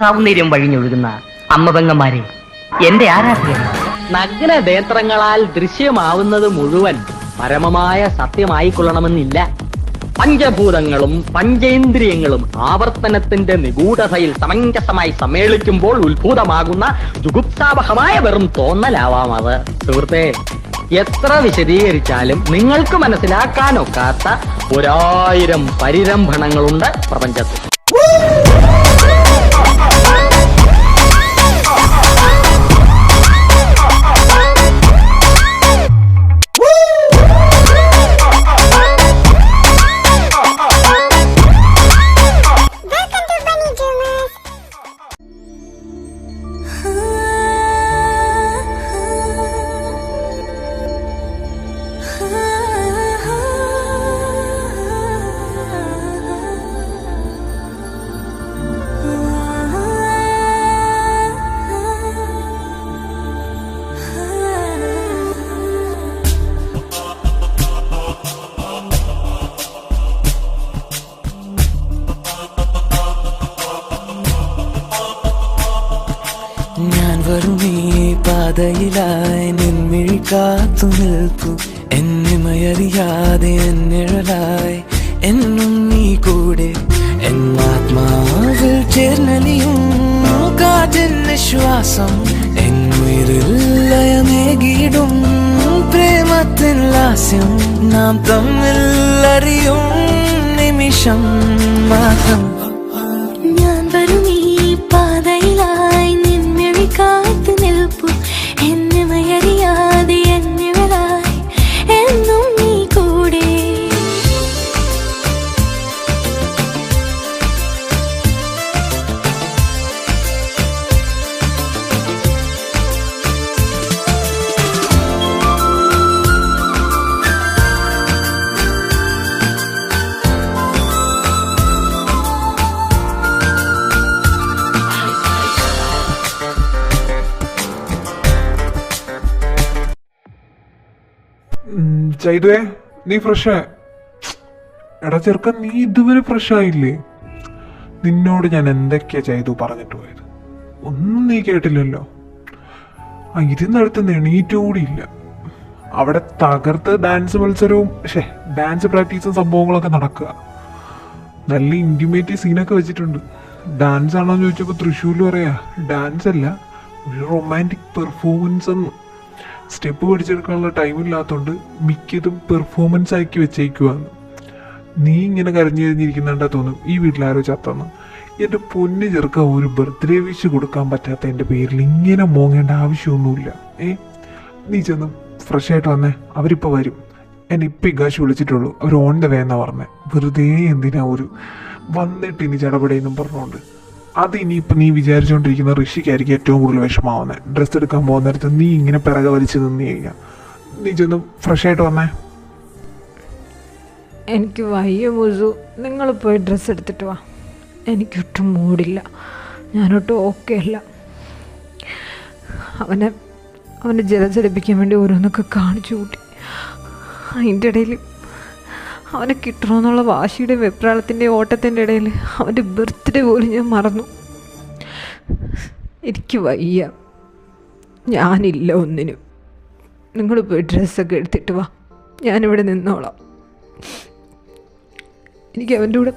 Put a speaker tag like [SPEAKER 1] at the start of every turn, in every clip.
[SPEAKER 1] സൗന്ദര്യം വഴിഞ്ഞൊഴുകുന്ന അമ്മപെങ്ങന്മാരെ, എന്റെ ആരാധ്യൻ.
[SPEAKER 2] നഗ്ന നേത്രങ്ങളാൽ ദൃശ്യമാവുന്നത് മുഴുവൻ പരമമായ സത്യമായിക്കൊള്ളണമെന്നില്ല. പഞ്ചഭൂതങ്ങളും പഞ്ചേന്ദ്രിയങ്ങളും ആവർത്തനത്തിന്റെ നിഗൂഢതയിൽ സമഞ്ജസമായി സമ്മേളിക്കുമ്പോൾ ഉത്ഭൂതമാകുന്ന ജുഗുപ്സാവഹമായ വെറും തോന്നലാവാം അത്. സുഹൃത്തെ, എത്ര വിശദീകരിച്ചാലും നിങ്ങൾക്ക് മനസ്സിലാക്കാനൊക്കാത്ത 1000 പരിരംഭണങ്ങളുണ്ട് പ്രപഞ്ചത്തിൽ.
[SPEAKER 3] ഞാൻ വരുമീ പാതയിലായി നിൻമിഴി കാത്തു നിൽപ്പു, എന്നിമയറിയാതെ എന്നിഴലായി എന്നും നീ കൂടെ, എന്നാത്മാവിൽ ചേർന്നലിയും കാറ്റിൻ ശ്വാസം, എന്നുയിരിൽ ലയമേകിടും പ്രേമത്തിൻ ലാസ്യം, നാം തമ്മിൽ അറിയും നിമിഷം മാത്രം.
[SPEAKER 4] ഞാൻ വരുമീ പാതയിലായി നിൻമിഴി കാത്തു നിൽപ്പു, എന്നിമയറിയാതെ എന്നിവരായി എന്നും നീ കൂടെ.
[SPEAKER 5] ചൈതുവേ, നീ ഫ്രഷ്? എടാ ചെറുക്കൻ, നീ ഇതുവരെ ഫ്രഷ് ആയില്ലേ? നിന്നോട് ഞാൻ എന്തൊക്കെയാ ചെയ്തു പറഞ്ഞിട്ട് പോയത്? ഒന്നും നീ കേട്ടില്ലല്ലോ. ഇരുന്നടുത്ത് എണീറ്റുകൂടിയില്ല. അവിടെ തകർത്ത് ഡാൻസ് മത്സരവും ഡാൻസ് പ്രാക്ടീസും സംഭവങ്ങളൊക്കെ നടക്കുക. നല്ല ഇന്റിമേറ്റ് സീനൊക്കെ വെച്ചിട്ടുണ്ട്. ഡാൻസ് ആണോന്ന് ചോദിച്ചപ്പോൾ തൃശ്ശൂരിൽ പറയാ ഡാൻസ് അല്ല, ഒരു റൊമാൻറ്റിക് പെർഫോമൻസ് എന്ന്. സ്റ്റെപ്പ് പഠിച്ചെടുക്കാനുള്ള ടൈമില്ലാത്തതുകൊണ്ട് മിക്കതും പെർഫോമൻസ് ആക്കി വെച്ചേക്കുവാന്ന്. നീ ഇങ്ങനെ കരഞ്ഞു കഴിഞ്ഞിരിക്കുന്നുണ്ടാ തോന്നും ഈ വീട്ടിലാരോ ചത്തെന്ന്. എൻ്റെ പൊന്നു ചെറുക്ക, ഒരു ബർത്ത്ഡേ വിഷ് കൊടുക്കാൻ പറ്റാത്ത എൻ്റെ പേരിൽ ഇങ്ങനെ മോങ്ങേണ്ട ആവശ്യമൊന്നുമില്ല. നീ ചെന്ന് ഫ്രഷ് ആയിട്ട് വന്നേ, അവരിപ്പോൾ വരും. എന്നെ ഇപ്പം ഇഗാശ് വിളിച്ചിട്ടുള്ളൂ, അവർ ഓൺ ദ വേ എന്നാ പറഞ്ഞേ. വെറുതെ എന്തിനാ ഒരു വന്നിട്ട് ഇനി ചടപടയെന്നും പറഞ്ഞുകൊണ്ട്. അത് ഇനിയിപ്പോൾ നീ വിചാരിച്ചുകൊണ്ടിരിക്കുന്ന ഋഷിക്കായിരിക്കും ഏറ്റവും കൂടുതൽ വിഷമാവുന്നത്. ഡ്രസ്സ് എടുക്കാൻ പോകുന്ന നേരത്ത് നീ ഇങ്ങനെ പിറകെ വലിച്ച് നിന്ന് കഴിഞ്ഞാൽ. നീ ചെന്ന് ഫ്രഷ് ആയിട്ട് വന്നേ.
[SPEAKER 6] എനിക്ക് വയ്യ മുസു, നിങ്ങൾ പോയി ഡ്രസ്സ് എടുത്തിട്ട് വാ. എനിക്കൊട്ടും മൂടില്ല, ഞാനൊട്ടും ഓക്കെ അല്ല. അവനെ ജലചലിപ്പിക്കാൻ വേണ്ടി ഓരോന്നൊക്കെ കാണിച്ചു കൂട്ടി. അതിൻ്റെ ഇടയിൽ അവനെ കിട്ടണമെന്നുള്ള വാശിയുടെ വെപ്രാളത്തിൻ്റെ ഓട്ടത്തിൻ്റെ ഇടയിൽ അവൻ്റെ ബർത്ത്ഡേ പോലും ഞാൻ മറന്നു. എനിക്ക് വയ്യ, ഞാനില്ല ഒന്നിനും. നിങ്ങൾ പോയി ഡ്രസ്സൊക്കെ എടുത്തിട്ട് വാ, ഞാനിവിടെ നിന്നോളാം. എനിക്ക് അവൻ്റെ കൂടെ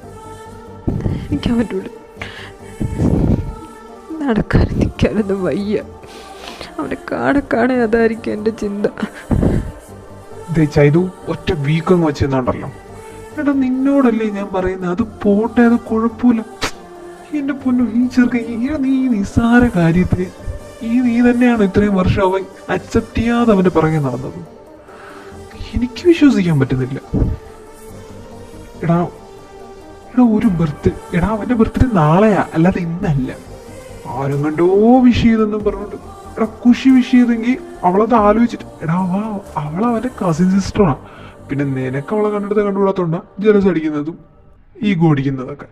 [SPEAKER 6] നടക്കാൻ നിൽക്കാനൊന്നും വയ്യ. അവനെ കാണെ അതായിരിക്കും എൻ്റെ ചിന്ത.
[SPEAKER 5] ചൈതു ഒറ്റ വീക്കങ്ങ് വെച്ചെന്നുണ്ടല്ലോ. എടാ നിന്നോടല്ലേ ഞാൻ പറയുന്നത്, അത് പോട്ടെ, അത് കുഴപ്പമില്ല. എന്റെ പൊന്നു ഈ ചെറുക്കൻ, നീ നിസ്സാര കാര്യത്തിന് നീ തന്നെയാണ് ഇത്രയും വർഷം അവൻ അക്സെപ്റ്റ് ചെയ്യാതെ അവന്റെ പിറകെ നടന്നത്. എനിക്ക് വിശ്വസിക്കാൻ പറ്റുന്നില്ല. എടാ ഒരു അവന്റെ ബർത്ത്ഡേ നാളെയാ, അല്ലാതെ ഇന്നല്ല. ആരും കണ്ടോ വിഷ് ചെയ്തെന്നും പറഞ്ഞോണ്ട് കുഷി വിഷ് ചെയ്തെങ്കിൽ അവളത് ആലോചിച്ചിട്ട് അവളവന്റെ കസിൻ സിസ്റ്ററാ. പിന്നെ നിനക്ക് അവളെ കണ്ടെടുത്ത് കണ്ടുകൂടാത്തോണ്ടാ ജലസ് അടിക്കുന്നതും ഈഗോ അടിക്കുന്നതൊക്കെ.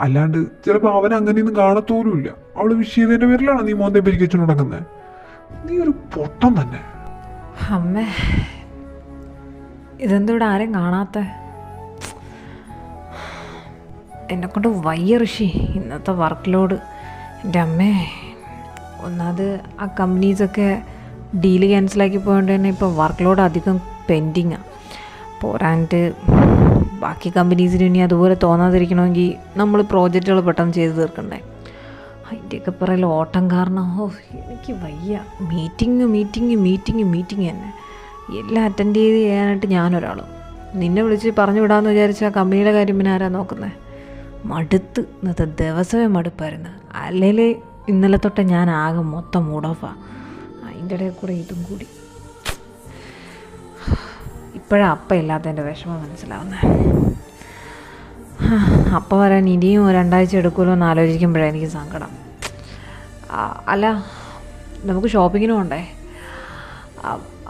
[SPEAKER 5] അല്ലാണ്ട് ചിലപ്പോ അവൻ അങ്ങനെയൊന്നും കാണത്തോലുമില്ല. അവള് വിഷ് ചെയ്തതിന്റെ പേരിലാണ് നീ മോന്തെ പരിക്കച്ചു നടക്കുന്നത്. നീ ഒരു പൊട്ടം തന്നെ.
[SPEAKER 6] അമ്മേ, ഇതെന്തോടെ ആരും കാണാത്ത? എന്നെക്കൊണ്ട് വയ്യ ഋഷി, ഇന്നത്തെ വർക്ക് ലോഡ് എൻ്റെ അമ്മേ, ഒന്നാമത് ആ കമ്പനീസൊക്കെ ഡീല് ക്യാൻസലാക്കി പോയതുകൊണ്ട് തന്നെ ഇപ്പോൾ വർക്ക് ലോഡ് അധികം പെൻഡിങ്ങാണ്. പോരാണ്ട് ബാക്കി കമ്പനീസിന് ഇനി അതുപോലെ തോന്നാതിരിക്കണമെങ്കിൽ നമ്മൾ പ്രോജക്റ്റുകൾ പെട്ടെന്ന് ചെയ്ത് തീർക്കണ്ടേ. അതിൻ്റെയൊക്കെ പറയൽ ഓട്ടം കാരണം എനിക്ക് വയ്യ. മീറ്റിംഗ് തന്നെ എല്ലാം അറ്റൻഡ് ചെയ്ത് ചെയ്യാനായിട്ട് ഞാനൊരാളും. നിന്നെ വിളിച്ച് പറഞ്ഞു വിടാമെന്ന് വിചാരിച്ചാൽ കമ്പനിയുടെ കാര്യം പിന്നെ ആരാ നോക്കുന്നത്? മടുത്ത് ഇന്നത്തെ ദിവസമേ മടുപ്പായിരുന്നു. അല്ലെങ്കിൽ ഇന്നലെ തൊട്ട് ഞാൻ ആകെ മൊത്തം മൂഡ് ഓഫാണ്. അതിൻ്റെ ഇടയിൽ കൂടെ ഇതും കൂടി. ഇപ്പോഴാണ് അപ്പം ഇല്ലാത്തതിൻ്റെ വിഷമം മനസ്സിലാവുന്നത്. അപ്പം വരാൻ ഇനിയും 2 ആഴ്ച എടുക്കുമല്ലോ എന്ന് ആലോചിക്കുമ്പോഴാണ് എനിക്ക് സങ്കടം. അല്ല, നമുക്ക് ഷോപ്പിങ്ങിന് പോകണ്ടേ?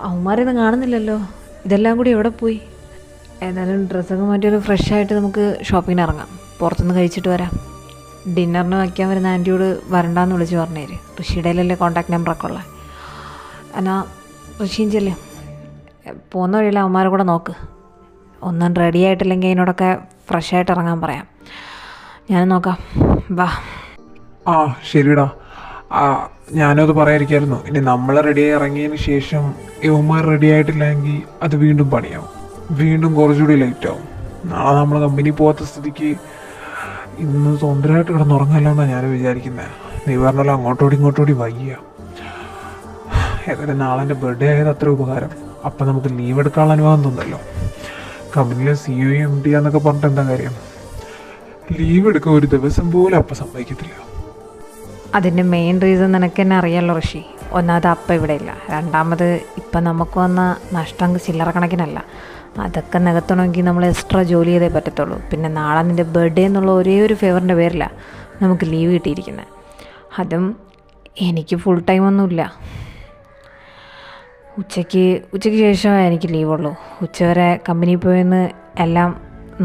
[SPEAKER 6] അവന്മാരെയൊന്നും കാണുന്നില്ലല്ലോ. ഇതെല്ലാം കൂടി എവിടെ പോയി? ഏതായാലും ഡ്രസ്സൊക്കെ മാറ്റിയൊരു ഫ്രഷായിട്ട് നമുക്ക് ഷോപ്പിങ്ങിന് ഇറങ്ങാം. പുറത്തുനിന്ന് കഴിച്ചിട്ട് വരാം. ഡിന്നറിന് വയ്ക്കാൻ വരുന്ന ആൻറ്റിയോട് വരണ്ടാന്ന് വിളിച്ച് പറഞ്ഞേര്. ഋഷിയുടെയിലല്ലേ കോൺടാക്ട് നമ്പറൊക്കെ ഉള്ളത്. എന്നാൽ ഋഷിയും ചെല്ലേ. പോകുന്ന വഴിയില്ല അവന്മാരെ കൂടെ നോക്ക്. ഒന്നും റെഡി ആയിട്ടില്ലെങ്കിൽ അതിനോടൊക്കെ ഫ്രഷായിട്ട് ഇറങ്ങാൻ പറയാം. ഞാൻ നോക്കാം. വാ.
[SPEAKER 5] ആ ശരിടാ. ഞാനത് പറയാതിരിക്കായിരുന്നു. ഇനി നമ്മൾ റെഡിയായി ഇറങ്ങിയതിന് ശേഷം യുവമാർ റെഡി ആയിട്ടില്ലെങ്കിൽ അത് വീണ്ടും പണിയാവും, വീണ്ടും കുറച്ചുകൂടി ലേറ്റ് ആവും. നാളെ നമ്മൾ കമ്പനി പോകാത്ത സ്ഥിതിക്ക് ഇന്ന് സ്വന്തമായിട്ട് കിടന്നുറങ്ങല്ലോ എന്നാണ് ഞാൻ വിചാരിക്കുന്നത്. നീ പറഞ്ഞല്ലോ അങ്ങോട്ടോടി വയ്യ. ഏതായാലും നാളെ എൻ്റെ ബർത്ത്ഡേ ആയത് അത്ര ഉപകാരം. അപ്പം നമുക്ക് ലീവ് എടുക്കാനുള്ള അനുവാദം തന്നല്ലോ. കമ്പനിയിലെ CEO MD എന്നൊക്കെ പറഞ്ഞിട്ട് എന്താ കാര്യം? ലീവ് എടുക്കാൻ ഒരു ദിവസം പോലും അപ്പം സമ്മതിക്കത്തില്ല.
[SPEAKER 6] അതിൻ്റെ മെയിൻ റീസൺ നിനക്ക് തന്നെ അറിയാമല്ലോ ഋഷി. ഒന്നാമത് അപ്പം ഇവിടെ ഇല്ല, രണ്ടാമത് ഇപ്പം നമുക്ക് വന്ന നഷ്ടം ചില്ലറ കണക്കിനല്ല. അതൊക്കെ നികത്തണമെങ്കിൽ നമ്മൾ എക്സ്ട്രാ ജോലി ചെയ്തേ പറ്റത്തുള്ളൂ. പിന്നെ നാളെ നിൻ്റെ ബർത്ത്ഡേ എന്നുള്ള ഒരേ ഒരു ഫേവറിൻ്റെ പേരിലാണ് നമുക്ക് ലീവ് കിട്ടിയിരിക്കുന്നത്. അതും എനിക്ക് ഫുൾ ടൈമൊന്നുമില്ല. ഉച്ചയ്ക്ക് ശേഷമേ എനിക്ക് ലീവുള്ളൂ. ഉച്ചവരെ കമ്പനിയിൽ പോയെന്ന് എല്ലാം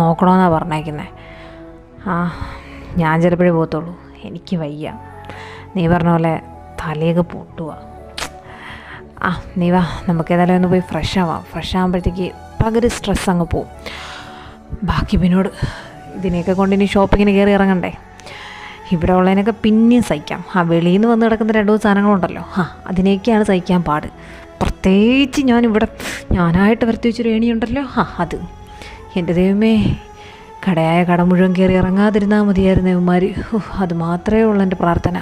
[SPEAKER 6] നോക്കണമെന്നാണ് പറഞ്ഞേക്കുന്നത്. ഞാൻ ചിലപ്പോഴേ പോകത്തുള്ളൂ. എനിക്ക് വയ്യ. നീ പറഞ്ഞ പോലെ തലയൊക്കെ പൊട്ടുക. നീ വാ, നമുക്ക് ഏതായാലും ഒന്ന് പോയി ഫ്രഷ് ആകുമ്പോഴത്തേക്ക് പകരം സ്ട്രെസ് അങ്ങ് പോവും. ബാക്കി പിന്നോട് ഇതിനെയൊക്കെ കൊണ്ട് ഇനി ഷോപ്പിങ്ങിന് കയറി ഇറങ്ങണ്ടേ. ഇവിടെ ഉള്ളതിനൊക്കെ പിന്നെയും സഹിക്കാം. വെളിയിൽ നിന്ന് വന്ന് കിടക്കുന്ന 2 സാധനങ്ങളുണ്ടല്ലോ, അതിനെയൊക്കെയാണ് സഹിക്കാൻ പാട്. പ്രത്യേകിച്ച് ഞാനായിട്ട് വരുത്തി വെച്ചൊരു ഏണിയുണ്ടല്ലോ, അത് എൻ്റെ ദൈവമേ, കടയായ കട മുഴുവൻ കയറി ഇറങ്ങാതിരുന്നാൽ മതിയായിരുന്നു ഇവന്മാർ. അത് മാത്രമേ ഉള്ളൂ എൻ്റെ പ്രാർത്ഥന.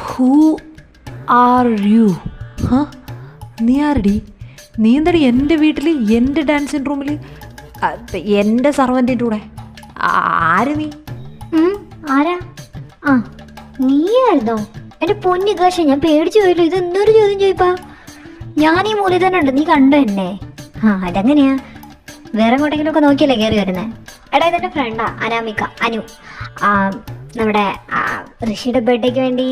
[SPEAKER 6] Who are you? നീ ആരടി? നീ എന്താടി എൻ്റെ വീട്ടിൽ, എൻ്റെ ഡാൻസിങ് റൂമിൽ, എൻ്റെ സർവൻറ്റിൻ്റെ കൂടെ? ആര് നീ?
[SPEAKER 7] ആരാ? നീയായിരുന്നോ? എന്റെ പൊന്നി കാശ, ഞാൻ പേടിച്ചു പോയല്ലോ. ഇത് എന്തൊരു ചോദ്യം ചോദിപ്പാ? ഞാൻ ഈ മൂലയിൽ തന്നെ ഉണ്ട്, നീ കണ്ടോ എന്നെ? അതെങ്ങനെയാ? വേറെ എങ്ങോട്ടെങ്കിലും ഒക്കെ നോക്കിയല്ലേ കയറി വരുന്നേ? എടാ, ഇതെന്റെ ഫ്രണ്ടാ അനാമിക, അനു. നമ്മുടെ ഋഷിയുടെ ബർത്ത്ഡേക്ക് വേണ്ടി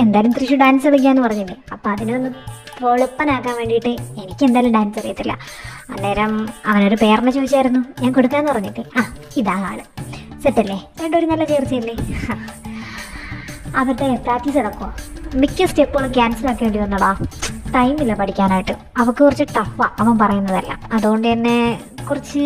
[SPEAKER 7] എന്തായാലും തൃശ്ശൂർ ഡാൻസ് കളിക്കാന്ന് പറഞ്ഞില്ലേ, അപ്പം അതിനൊന്ന് പൊളിപ്പനാക്കാൻ വേണ്ടിയിട്ട് എനിക്ക് എന്തായാലും ഡാൻസ് അറിയത്തില്ല. അന്നേരം അവനൊരു പേരിനെ ചോദിച്ചായിരുന്നു, ഞാൻ കൊടുക്കാന്ന് പറഞ്ഞില്ലേ. ഇതാ ആള്. സെറ്റല്ലേ? രണ്ടൊരു നല്ല ചേർച്ചയല്ലേ? അവരുടെ പ്രാക്ടീസ് നടക്കുമോ? മിക്ക സ്റ്റെപ്പുകളും ക്യാൻസൽ ആക്കേണ്ടി വന്നടാ. ടൈമില്ല പഠിക്കാനായിട്ട്. അവൾക്ക് കുറച്ച് ടഫാണ് അവൻ പറയുന്നതല്ല. അതുകൊണ്ട് തന്നെ കുറച്ച്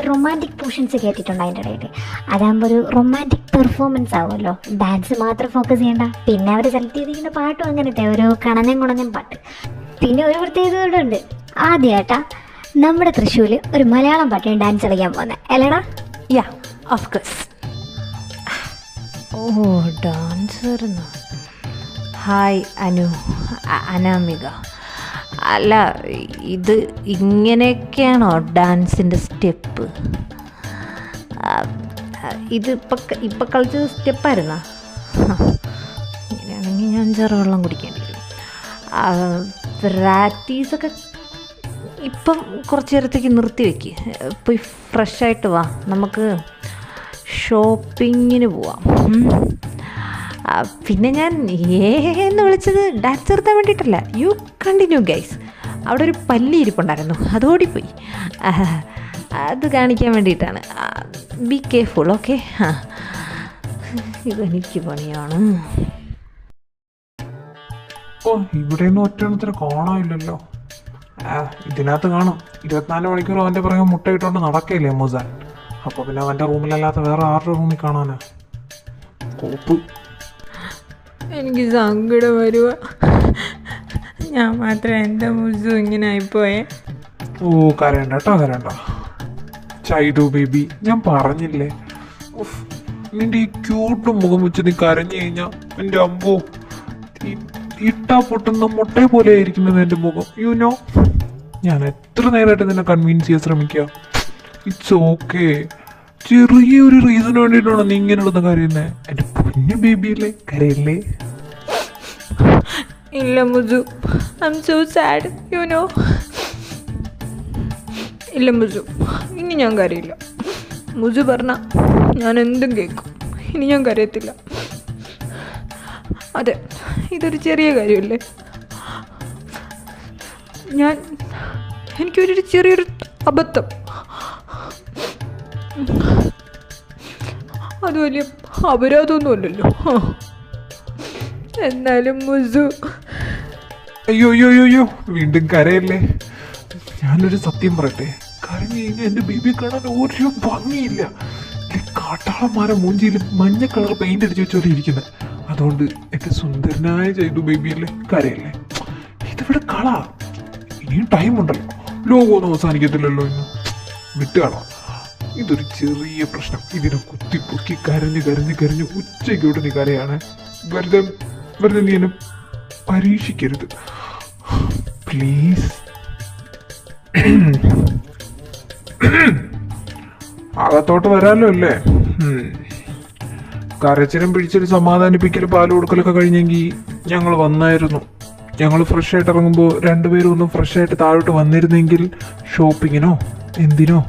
[SPEAKER 7] റൊമാൻറ്റിക് പോർഷൻസ് കേട്ടിട്ടുണ്ട് അതിൻ്റെ ഇടയിൽ. അതാകുമ്പോൾ ഒരു റൊമാൻറ്റിക് പെർഫോമൻസ് ആവുമല്ലോ. ഡാൻസ് മാത്രം ഫോക്കസ് ചെയ്യണ്ട. പിന്നെ അവർ സെലക്ട് ചെയ്തിരിക്കുന്ന പാട്ടും അങ്ങനത്തെ ഒരു കണഞ്ഞം പാട്ട്. പിന്നെ ഒരു പ്രത്യേകത കൂടെ ഉണ്ട്. ആദ്യമായിട്ടാ നമ്മുടെ തൃശ്ശൂരിൽ ഒരു മലയാളം പാട്ടിന് ഡാൻസ് കളിക്കാൻ പോകുന്നത് അല്ലേടാ?
[SPEAKER 6] Yeah, of course. Dancer. Hi Anu, Anamika. അല്ല, ഇത് ഇങ്ങനെയൊക്കെയാണോ ഡാൻസിൻ്റെ സ്റ്റെപ്പ്? ഇത് ഇപ്പം കളിച്ചത് സ്റ്റെപ്പായിരുന്നാ? ഇങ്ങനെയാണെങ്കിൽ ഞാൻ ചെറുവെള്ളം കുടിക്കേണ്ടി വരും. പ്രാക്ടീസൊക്കെ ഇപ്പം കുറച്ച് നേരത്തേക്ക് നിർത്തി വയ്ക്ക്. പോയി ഫ്രഷായിട്ട് വാ, നമുക്ക് ഷോപ്പിങ്ങിന് പോവാം. പിന്നെ ഞാൻ എന്ന് വിളിച്ചത് ഡാൻസ് നിർത്താൻ വേണ്ടിയിട്ടല്ല. You continue guys. അവിടെ ഒരു പല്ലി ഇരിപ്പുണ്ടായിരുന്നു, അത് ഓടിപ്പോയി. അത് കാണിക്കാൻ വേണ്ടിയിട്ടാണ്. Be careful, okay? ഇതെനിക്ക് പണിയാണ്.
[SPEAKER 5] ഇവിടെ ഒന്നും ഒറ്റണത്തിന് കാണാനില്ലല്ലോ. ഇതിനകത്ത് കാണും 24 മണിക്കൂർ അവൻ്റെ പുറകെ മുട്ടയിട്ടുകൊണ്ട് നടക്കയില്ലേ മൂസാൻ. അപ്പോൾ പിന്നെ അവൻ്റെ റൂമിലല്ലാത്ത വേറെ ആരുടെ റൂമിൽ കാണാനാ? കോപ്പ്.
[SPEAKER 6] എനിക്ക് സങ്കടം വരുക. ഞാൻ മാത്രം എന്താ മുസു ഇങ്ങനെ ആയിപ്പോയേ.
[SPEAKER 5] ഓ കരയണ്ട കേട്ടോ, കരയണ്ട. ചൈതു ബേബി, ഞാൻ പറഞ്ഞില്ലേ, നിന്റെ ഈ ക്യൂട്ട് മുഖം വെച്ച് നീ കരഞ്ഞു കഴിഞ്ഞാൽ എൻ്റെ അമ്പോ ഇട്ടാ പൊട്ടുന്ന മുട്ടയെ പോലെ ആയിരിക്കുന്നത് എൻ്റെ മുഖം. യു നോ, ഞാൻ എത്ര നേരമായിട്ട് നിന്നെ കൺവിൻസ് ചെയ്യാൻ ശ്രമിക്കുക. It's okay. ചെറിയൊരു റീസണ് വേണ്ടിയിട്ടാണോ നീ ഇങ്ങനെയുള്ളത് കരയുന്നത്? എൻ്റെ കുഞ്ഞു ബേബിയല്ലേ, കരയല്ലേ?
[SPEAKER 6] ഇല്ല Musu, I am so sad, you know. ഇല്ല മുസു, ഇനി ഞാൻ കരയില്ല. മുസു പറഞ്ഞ ഞാൻ എന്തും കേൾക്കും. ഇനി ഞാൻ കരയത്തില്ല. അതെ, ഇതൊരു ചെറിയ കാര്യമല്ലേ. എനിക്കൊരു ചെറിയൊരു അബദ്ധം, അത് വലിയ അപരാധമൊന്നുമല്ലല്ലോ. എന്നാലും മുസു.
[SPEAKER 5] അയ്യോ അയ്യോ അയ്യോ, വീണ്ടും കരയല്ലേ. ഞാനൊരു സത്യം പറയട്ടെ, കരഞ്ഞു കഴിഞ്ഞാൽ എൻ്റെ ബേബിയെ കാണാൻ ഒരു ഭംഗിയില്ല. കാട്ടാളന്മാരെ മൂഞ്ചിയിൽ മഞ്ഞ കളർ പെയിന്റ് അടിച്ച് വെച്ചോലെ ഇരിക്കുന്നത്. അതുകൊണ്ട് എൻ്റെ സുന്ദരനായ ചെയ്തു ബേബിയല്ലേ, കരയല്ലേ. ഇതിവിടെ കള. ഇനിയും ടൈം ഉണ്ടല്ലോ, ലോകമൊന്നും അവസാനിക്കത്തില്ലല്ലോ. ഇന്ന് വിട്ടുകളാം. ഇതൊരു ചെറിയ പ്രശ്നം. ഇതിനെ കുത്തിപ്പൊക്കി കരഞ്ഞ് കരഞ്ഞ് കരഞ്ഞ് ഉച്ചയ്ക്കോട്ട് നീ കരയാണ്. വെറുതെ നീ എന്നെ പരീക്ഷിക്കരുത് പ്ലീസ്. അകത്തോട്ട് വരാമല്ലോ അല്ലേ? കരച്ചിലും പിടിച്ചൊരു സമാധാനിപ്പിക്കലും പാല് കൊടുക്കലൊക്കെ കഴിഞ്ഞെങ്കിൽ ഞങ്ങൾ വന്നായിരുന്നു. ഞങ്ങൾ ഫ്രഷ് ആയിട്ട് ഇറങ്ങുമ്പോൾ രണ്ടുപേരും ഒന്ന് ഫ്രഷ് ആയിട്ട് താഴോട്ട് വന്നിരുന്നെങ്കിൽ ഷോപ്പിങ്ങിനോ എന്തിനോ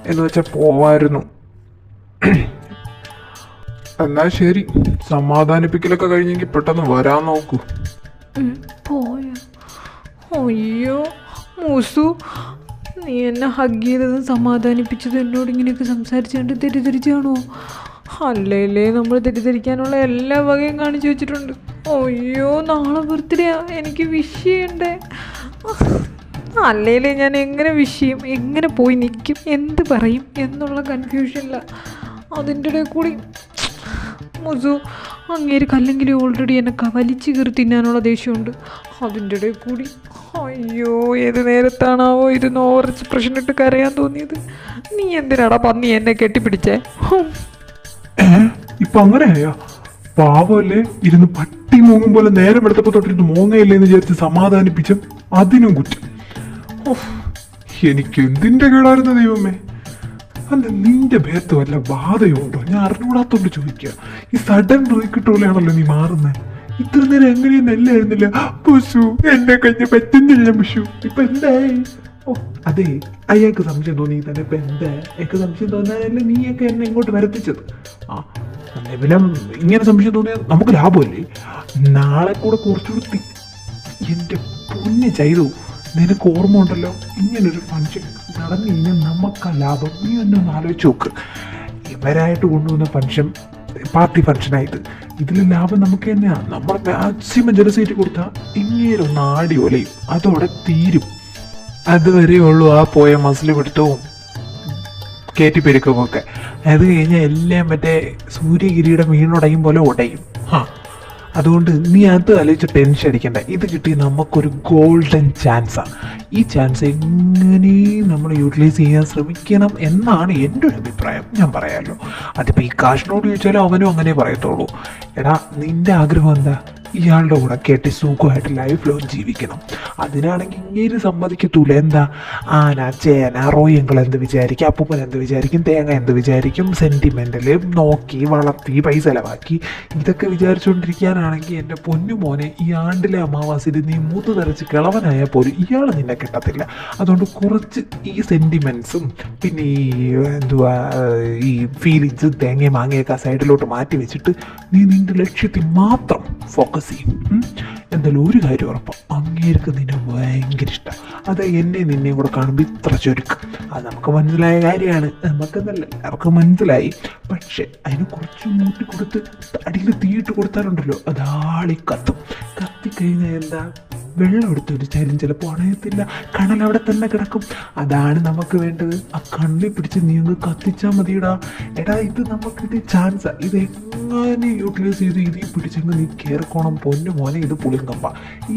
[SPEAKER 5] എന്ന് വെച്ചാൽ പോവായിരുന്നു. എന്നാ ശരി, സമാധാനിപ്പിക്കലൊക്കെ കഴിഞ്ഞെങ്കിൽ പെട്ടെന്ന് വരാൻ നോക്കൂ.
[SPEAKER 6] പോയോ? അയ്യോ മുസു, നീ എന്നെ ഹഗ് ചെയ്തതും സമാധാനിപ്പിച്ചതും എന്നോട് ഇങ്ങനെയൊക്കെ സംസാരിച്ചുകൊണ്ട് തെറ്റിദ്ധരിച്ചാണോ? അല്ലേ, നമ്മൾ തെറ്റിദ്ധരിക്കാനുള്ള എല്ലാ വകയും കാണിച്ചു വെച്ചിട്ടുണ്ട്. അയ്യോ, നാളെ ബർത്ത്ഡേ, എനിക്ക് വിഷ് ചെയ്യണ്ടേ? അല്ലേ ഞാൻ എങ്ങനെ വിഷ് ചെയ്യും, എങ്ങനെ പോയി നിൽക്കും, എന്ത് പറയും എന്നുള്ള കൺഫ്യൂഷനില്ല. അതിൻ്റെ ഇടയിൽ കൂടി മുസു അങ്ങേര് കല്ലെങ്കിലും ഓൾറെഡി എന്നെ വലിച്ചു കയറി തിന്നാനുള്ള ദേഷ്യമുണ്ട്. അതിൻ്റെ ഇടയിൽ കൂടി അയ്യോ, ഏത് നേരത്താണാവോ ഇരുന്ന് ഓവർ എക്സ്പ്രഷൻ ഇട്ട് കരയാൻ തോന്നിയത്. നീ എന്തിനാടാ പന്നി എന്നെ കെട്ടിപ്പിടിച്ചേ?
[SPEAKER 5] ഇപ്പൊ അങ്ങനെയാ? പാവല്ലേ, ഇരുന്ന് പട്ടി മൂങ്ങും പോലെ നേരം എടുത്തപ്പോ തൊട്ടിരുന്ന് മോങ്ങയില്ലേന്ന് വിചാരിച്ച് സമാധാനിപ്പിച്ചും അതിനും കുറ്റം. എനിക്ക് എന്തിന്റെ കേടായിരുന്നു ദൈവമേ. അല്ല, നിന്റെ ഭേദത്ത് വല്ല ബാധയുണ്ടോ? ഞാൻ അറിഞ്ഞൂടാത്തോണ്ട് ചോദിക്കുക. ഈ സഡൻ റീക്കിട്ടോലെയാണല്ലോ നീ മാറുന്നത്. ഇത്ര നേരം എങ്ങനെയൊന്നും അല്ലായിരുന്നില്ല. പുഷു എന്നെ കഴിഞ്ഞ പറ്റുന്നില്ല പുഷു. ഇപ്പൊ എന്തായി? ഓ അതെ, അയാൾക്ക് സംശയം തോന്നി തന്നെ. ഇപ്പൊ എന്താ എനിക്ക് സംശയം തോന്നാനല്ലേ നീയൊക്കെ എന്നെ ഇങ്ങോട്ട് വരത്തിച്ചത്? പിന്നെ ഇങ്ങനെ സംശയം തോന്നിയാൽ നമുക്ക് ലാഭമല്ലേ? നാളെ കൂടെ കുറച്ചുകൂടി എന്റെ പൊന്നെ ചെയ്തു. നിനക്ക് ഓർമ്മ ഉണ്ടല്ലോ, ഇങ്ങനൊരു ഫംഗ്ഷൻ നടന്നു കഴിഞ്ഞാൽ നമുക്കാ ലാഭം. നീ ഒന്ന് ആലോചിച്ച് നോക്ക്. ഇവരായിട്ട് കൊണ്ടുവന്ന ഫംഗ്ഷൻ പാർട്ടി ഫംഗ്ഷനായിട്ട് ഇതിൽ ലാഭം നമുക്ക് തന്നെയാണ്. നമ്മൾ മാക്സിമം ജനസീറ്റ് കൊടുത്താൽ ഇങ്ങനൊന്ന് ആടി ഒലയും, അതോടെ തീരും. അതുവരെ ഉള്ളൂ ആ പോയ മസിൽ പിടുത്തവും കയറ്റിപ്പെരുക്കമൊക്കെ. അത് കഴിഞ്ഞാൽ എല്ലാം മറ്റേ സൂര്യകിരീടം വീണുടയും പോലെ ഉടയും. അതുകൊണ്ട് നീ അത് ആലോചിച്ച് ടെൻഷൻ അടിക്കണ്ട. ഇത് കിട്ടി നമുക്കൊരു ഗോൾഡൻ ചാൻസാണ്. ഈ ചാൻസ് എങ്ങനെയും നമ്മൾ യൂട്ടിലൈസ് ചെയ്യാൻ ശ്രമിക്കണം എന്നാണ് എൻ്റെ ഒരു അഭിപ്രായം. ഞാൻ പറയാമല്ലോ, അതിപ്പോൾ ഈ കാശിനോട് ചോദിച്ചാലും അവനും അങ്ങനെ പറയത്തുള്ളൂ. എടാ, നിൻ്റെ ആഗ്രഹം എന്താ? ഇയാളുടെ കൂടെ കേട്ട് സുഖമായിട്ട് ലൈഫ് ലോങ് ജീവിക്കണം. അതിനാണെങ്കിൽ ഇങ്ങനെ സമ്മതിക്കത്തൂല. എന്താ ആന ചേന റോയങ്ങൾ എന്ത് വിചാരിക്കും, അപ്പൂപ്പൻ എന്ത് വിചാരിക്കും, തേങ്ങ എന്ത് വിചാരിക്കും, സെൻറ്റിമെൻ്റൽ നോക്കി വളർത്തി പൈസ ചിലവാക്കി ഇതൊക്കെ വിചാരിച്ചുകൊണ്ടിരിക്കാനാണെങ്കിൽ എൻ്റെ പൊന്നു മോനെ, ഈ ആണ്ടിലെ അമാവാസിയിൽ നീ മൂത്ത് തരച്ച് കിളവനായാൽ പോലും ഇയാൾ നിന്നെ കിട്ടത്തില്ല. അതുകൊണ്ട് കുറച്ച് ഈ സെൻറ്റിമെൻറ്റ്സും പിന്നെ ഈ ഈ ഫീലിങ്സും തേങ്ങയും മാങ്ങയൊക്കെ സൈഡിലോട്ട് മാറ്റി വെച്ചിട്ട് നീ നിൻ്റെ ലക്ഷ്യത്തിൽ മാത്രം ഫോക്കസ് ചെയ്യും. എന്തായാലും ഒരു കാര്യം ഉറപ്പാണ്, അങ്ങേർക്ക് നിന്നെ ഭയങ്കര ഇഷ്ടം. അത് എന്നെ നിന്നെയും കൂടെ കാണുമ്പോൾ ഇത്ര ചുരുക്കം. അത് നമുക്ക് മനസ്സിലായ കാര്യമാണ്, നമുക്കെന്നല്ല എല്ലാവർക്കും മനസ്സിലായി. പക്ഷെ അതിന് കുറച്ച് മൂട്ടി കൊടുത്ത് അടിയിൽ തീയിട്ട് കൊടുത്താലുണ്ടല്ലോ, അതാളി കത്തും. കത്തിക്കഴിഞ്ഞാൽ എന്താ വെള്ളം എടുത്തൊരു ചാലും ചിലപ്പോൾ അണയത്തില്ല, കണൽ അവിടെ തന്നെ കിടക്കും. അതാണ് നമുക്ക് വേണ്ടത്. ആ കണ്ണി പിടിച്ച് നീ അങ്ങ് കത്തിച്ചാൽ മതിയടാ. എടാ ഇത് നമുക്കിത് ചാൻസാ, ഇത് എങ്ങനെ യൂട്ടിലൈസ് ചെയ്ത് ഇതിൽ പിടിച്ചങ്ങ് നീ കയറിക്കോണം. പൊന്നു മോനെ, ഇത് പുളിങ്കമ്പ.